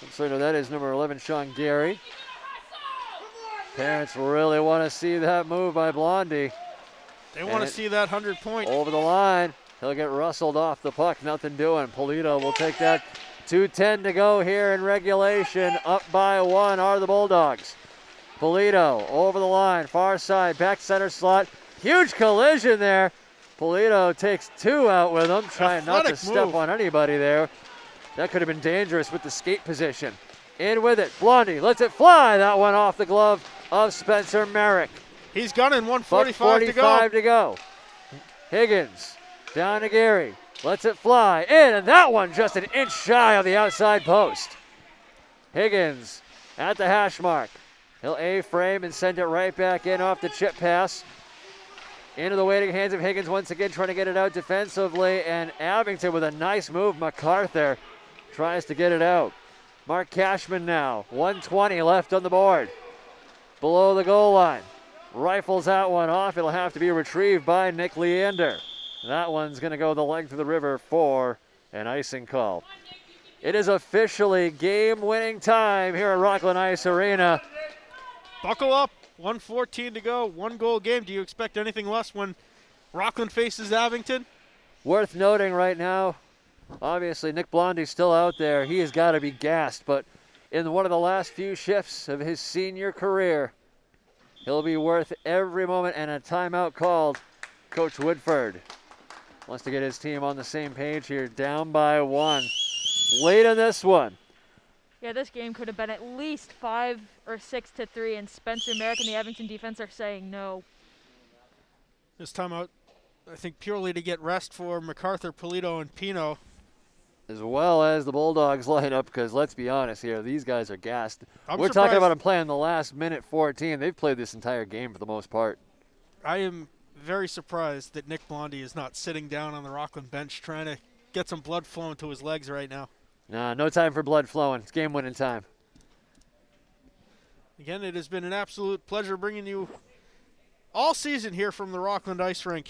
I'm sorry, no, that is number 11, Sean Gary. Parents really want to see that move by Blondie. They want to see that 100-point. Over the line. He'll get rustled off the puck. Nothing doing. Polito will take that. 2:10 to go here in regulation. Up by 1 are the Bulldogs. Polito over the line. Far side. Back center slot. Huge collision there. Polito takes 2 out with him. Trying not to step on anybody there. That could have been dangerous with the skate position. In with it. Blondie lets it fly. That one off the glove of Spencer Merrick. He's gunning. 1:45 45 to go. Higgins down to Gary. Lets it fly in, and that one just an inch shy of the outside post. Higgins at the hash mark. He'll A-frame and send it right back in off the chip pass. Into the waiting hands of Higgins once again, trying to get it out defensively, and Abington with a nice move. MacArthur tries to get it out. Mark Cashman now, 1:20 left on the board. Below the goal line. Rifles that one off. It'll have to be retrieved by Nick Leander. That one's going to go the length of the river for an icing call. It is officially game-winning time here at Rockland Ice Arena. Buckle up. 1:14 to go. 1-goal game. Do you expect anything less when Rockland faces Abington? Worth noting right now, obviously Nick Blondie's still out there. He has got to be gassed, but in one of the last few shifts of his senior career. He'll be worth every moment, and a timeout called. Coach Woodford wants to get his team on the same page here, down by 1. Late in this one. Yeah, this game could have been at least 5 or 6-3, and Spencer Merrick and the Abington defense are saying no. This timeout, I think, purely to get rest for MacArthur, Polito, and Pino. As well as the Bulldogs lineup, because let's be honest here, these guys are gassed. We're surprised. talking about them playing the last minute 14. They've played this entire game for the most part. I am very surprised that Nick Blondie is not sitting down on the Rockland bench trying to get some blood flowing to his legs right now. Nah, no time for blood flowing. It's game-winning time. Again, it has been an absolute pleasure bringing you all season here from the Rockland Ice Rink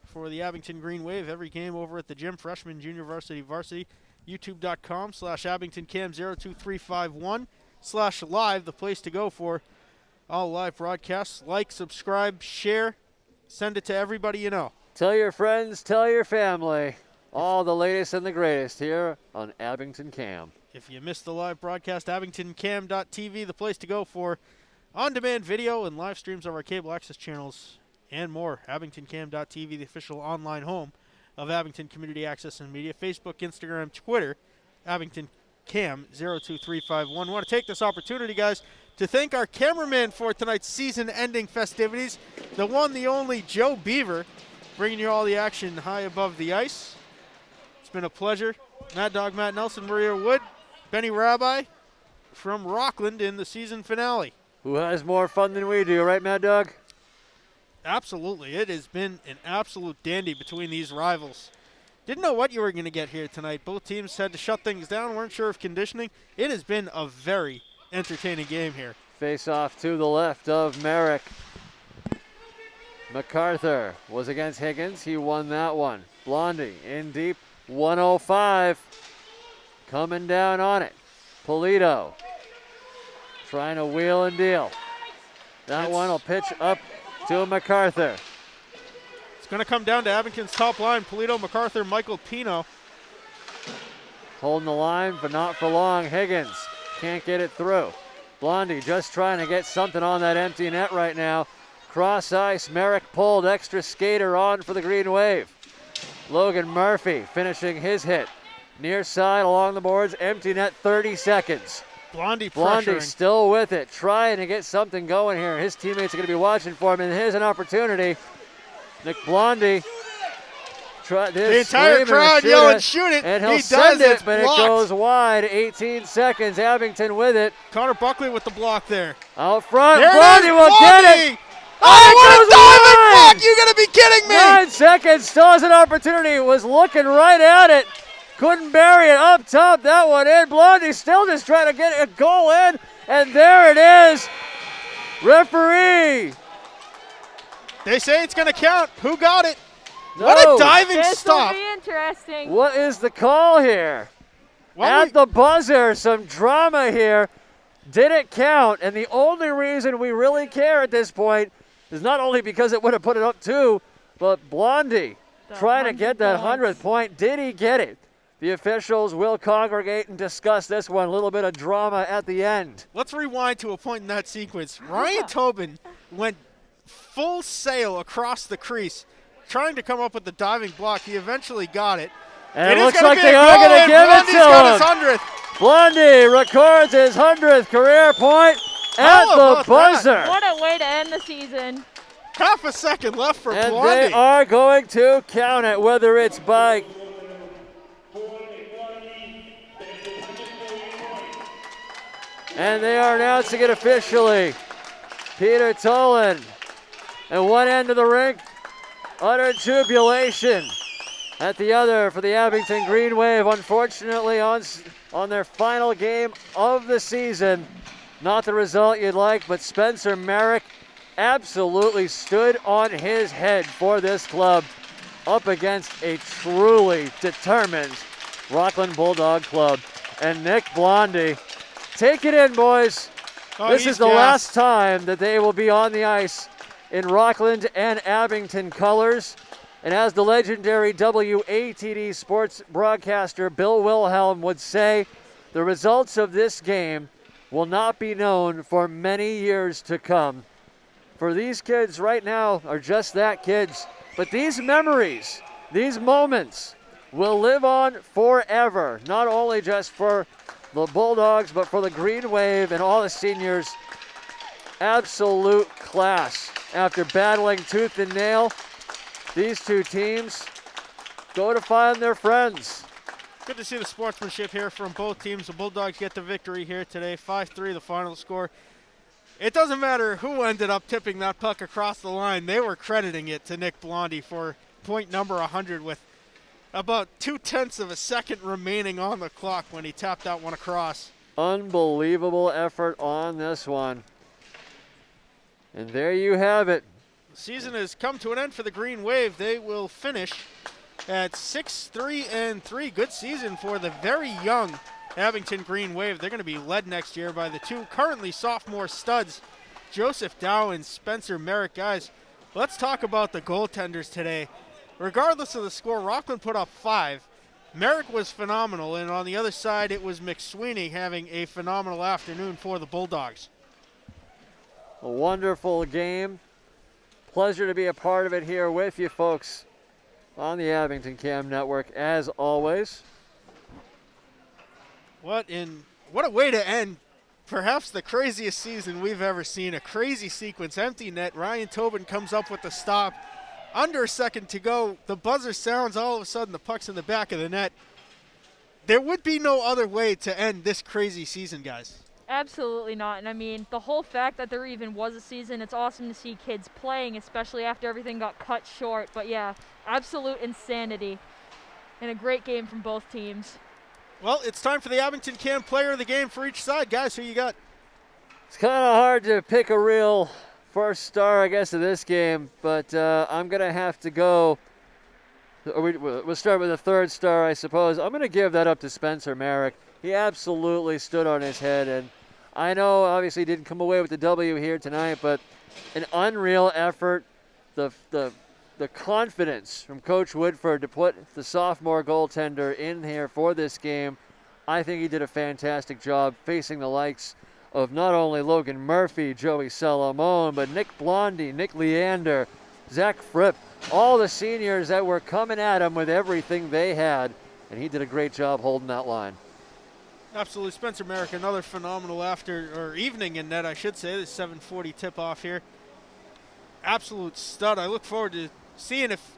for the Abington Green Wave. Every game over at the gym, freshman, junior varsity, varsity. YouTube.com/AbingtonCam02351/live, the place to go for all live broadcasts. Like, subscribe, share, send it to everybody you know. Tell your friends, tell your family. All the latest and the greatest here on Abington Cam. If you missed the live broadcast, AbingtonCam.tv, the place to go for on-demand video and live streams of our cable access channels and more. AbingtonCam.tv, the official online home of Abington Community Access and Media. Facebook, Instagram, Twitter, AbingtonCam02351. I want to take this opportunity, guys, to thank our cameraman for tonight's season-ending festivities, the one, the only Joe Beaver, bringing you all the action high above the ice. It's been a pleasure. Mad Dog Matt Nelson, Maria Wood, Benny Rabbi from Rockland in the season finale. Who has more fun than we do, right, Mad Dog? Absolutely. It has been an absolute dandy between these rivals. Didn't know what you were going to get here tonight. Both teams had to shut things down, weren't sure of conditioning. It has been a very entertaining game here. Face off to the left of Merrick. MacArthur was against Higgins. He won that one. Blondie in deep. 105. Coming down on it. Polito trying to wheel and deal. That one will pitch up to MacArthur. It's going to come down to Abington's top line. Polito, MacArthur, Michael Pino. Holding the line, but not for long. Higgins can't get it through. Blondie just trying to get something on that empty net right now. Cross ice, Merrick pulled, extra skater on for the Green Wave. Logan Murphy finishing his hit. Near side along the boards, empty net, 30 seconds. Blondie still with it, trying to get something going here. His teammates are going to be watching for him, and here's an opportunity. Nick Blondie. The entire crowd yelling, shoot it. And he'll he send does it, but blocked. It goes wide. 18 seconds. Abington with it. Connor Buckley with the block there. Out front. There Blondie will get it. Oh, what a diving block! You gotta be kidding me! 9 seconds. Still has an opportunity. Was looking right at it. Couldn't bury it up top. That one in. Blondie still just trying to get a goal in. And there it is. Referee. They say it's gonna count. Who got it? No. What a diving stop. This will be interesting. What is the call here? At the buzzer, some drama here. Did it count? And the only reason we really care at this point is not only because it would have put it up 2, but Blondie trying to get that 100th point. Did he get it? The officials will congregate and discuss this one. A little bit of drama at the end. Let's rewind to a point in that sequence. Ryan Tobin went full sail across the crease, trying to come up with the diving block. He eventually got it. And it looks like they are going to give it to him. Got his 100th. Blondie records his 100th career point at the buzzer. What a way to end the season. Half a second left for and Blondie. They are going to count it, whether it's by... And they are announcing it officially. Peter Tolan at one end of the rink, utter jubilation. At the other for the Abington Green Wave, unfortunately on their final game of the season. Not the result you'd like, but Spencer Merrick absolutely stood on his head for this club up against a truly determined Rockland Bulldog club. And Nick Blondie, take it in, boys. This is the last time that they will be on the ice in Rockland and Abington colors. And as the legendary WATD sports broadcaster Bill Wilhelm would say, the results of this game will not be known for many years to come. For these kids right now are just that, kids. But these memories, these moments will live on forever, not only just for the Bulldogs, but for the Green Wave and all the seniors. Absolute class. After battling tooth and nail, these two teams go to find their friends. Good to see the sportsmanship here from both teams. The Bulldogs get the victory here today, 5-3 the final score. It doesn't matter who ended up tipping that puck across the line. They were crediting it to Nick Blondie for point number 100 with about 0.2 of a second remaining on the clock when he tapped that one across. Unbelievable effort on this one. And there you have it. The season has come to an end for the Green Wave. They will finish at 6-3-3. Good season for the very young Abington Green Wave. They're going to be led next year by the two currently sophomore studs, Joseph Dow and Spencer Merrick. Guys, let's talk about the goaltenders today. Regardless of the score, Rockland put up 5. Merrick was phenomenal, and on the other side, it was McSweeney having a phenomenal afternoon for the Bulldogs. A wonderful game. Pleasure to be a part of it here with you folks on the Abington Cam Network, as always. What a way to end perhaps the craziest season we've ever seen. A crazy sequence, empty net. Ryan Tobin comes up with the stop. Under a second to go, the buzzer sounds, all of a sudden the puck's in the back of the net. There would be no other way to end this crazy season, guys. Absolutely not. And I mean, the whole fact that there even was a season, it's awesome to see kids playing, especially after everything got cut short. But yeah, absolute insanity. And a great game from both teams. Well, it's time for the Abington Cam player of the game for each side. Guys, who you got? It's kind of hard to pick a real first star, I guess, of this game, but I'm going to have to go. We'll start with the third star, I suppose. I'm going to give that up to Spencer Merrick. He absolutely stood on his head, and I know obviously he didn't come away with the W here tonight, but an unreal effort. The confidence from Coach Woodford to put the sophomore goaltender in here for this game, I think he did a fantastic job facing the likes of not only Logan Murphy, Joey Salamone, but Nick Blondie, Nick Leander, Zach Fripp, all the seniors that were coming at him with everything they had, and he did a great job holding that line. Absolutely. Spencer Merrick, another phenomenal evening in net, I should say. The 7:40 tip-off here. Absolute stud. I look forward to seeing if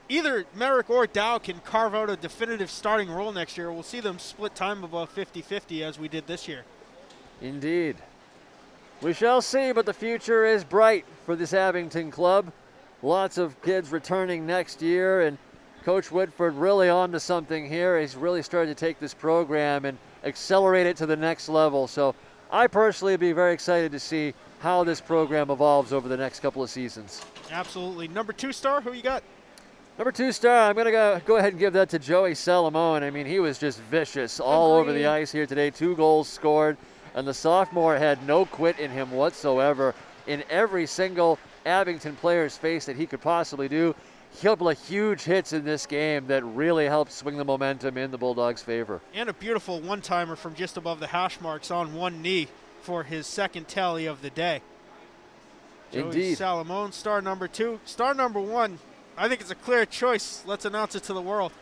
either Merrick or Dow can carve out a definitive starting role next year. We'll see them split time about 50-50 as we did this year. Indeed. We shall see, but the future is bright for this Abington club. Lots of kids returning next year, and Coach Woodford really on to something here. He's really started to take this program and accelerate it to the next level. So I personally would be very excited to see how this program evolves over the next couple of seasons. Absolutely. Number 2 star, who you got? Number 2 star, I'm going to go ahead and give that to Joey Salamone. I mean, he was just vicious all over the ice here today. 2 goals scored, and the sophomore had no quit in him whatsoever. In every single Abington player's face that he could possibly do, he had huge hits in this game that really helped swing the momentum in the Bulldogs' favor. And a beautiful one-timer from just above the hash marks on one knee for his second tally of the day. Indeed. Joey Salamone, star number 2. Star number 1, I think it's a clear choice. Let's announce it to the world.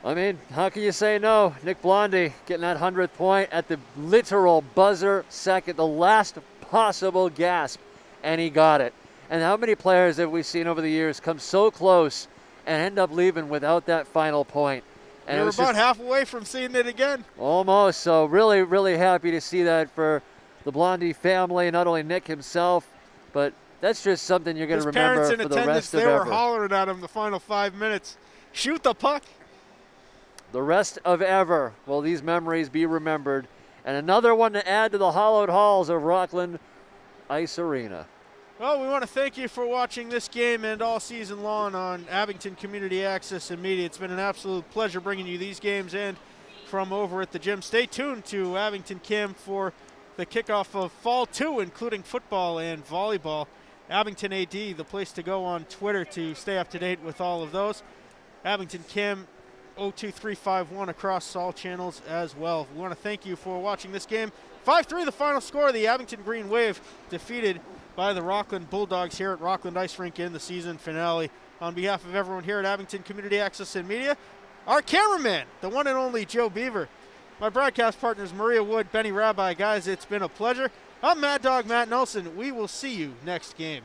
I mean, how can you say no? Nick Blondie getting that 100th point at the literal buzzer second, the last possible gasp, and he got it. And how many players have we seen over the years come so close and end up leaving without that final point? And we're about half away from seeing it again. Almost. So really, really happy to see that for the Blondie family, not only Nick himself, but that's just something you're going to remember for the rest of ever. They were hollering at him the final 5 minutes. Shoot the puck. The rest of ever will these memories be remembered. And another one to add to the hallowed halls of Rockland Ice Arena. Well, we want to thank you for watching this game and all season long on Abington Community Access and Media. It's been an absolute pleasure bringing you these games and from over at the gym. Stay tuned to Abington Cam for the kickoff of Fall 2, including football and volleyball. Abington AD, the place to go on Twitter to stay up to date with all of those. Abington Cam 02351 across all channels as well. We want to thank you for watching this game. 5-3 the final score. The Abington Green Wave defeated by the Rockland Bulldogs here at Rockland Ice Rink in the season finale. On behalf of everyone here at Abington Community Access and Media, our cameraman, the one and only Joe Beaver, my broadcast partners Maria Wood, Benny Rabbi. Guys, it's been a pleasure. I'm Mad Dog Matt Nelson. We will see you next game.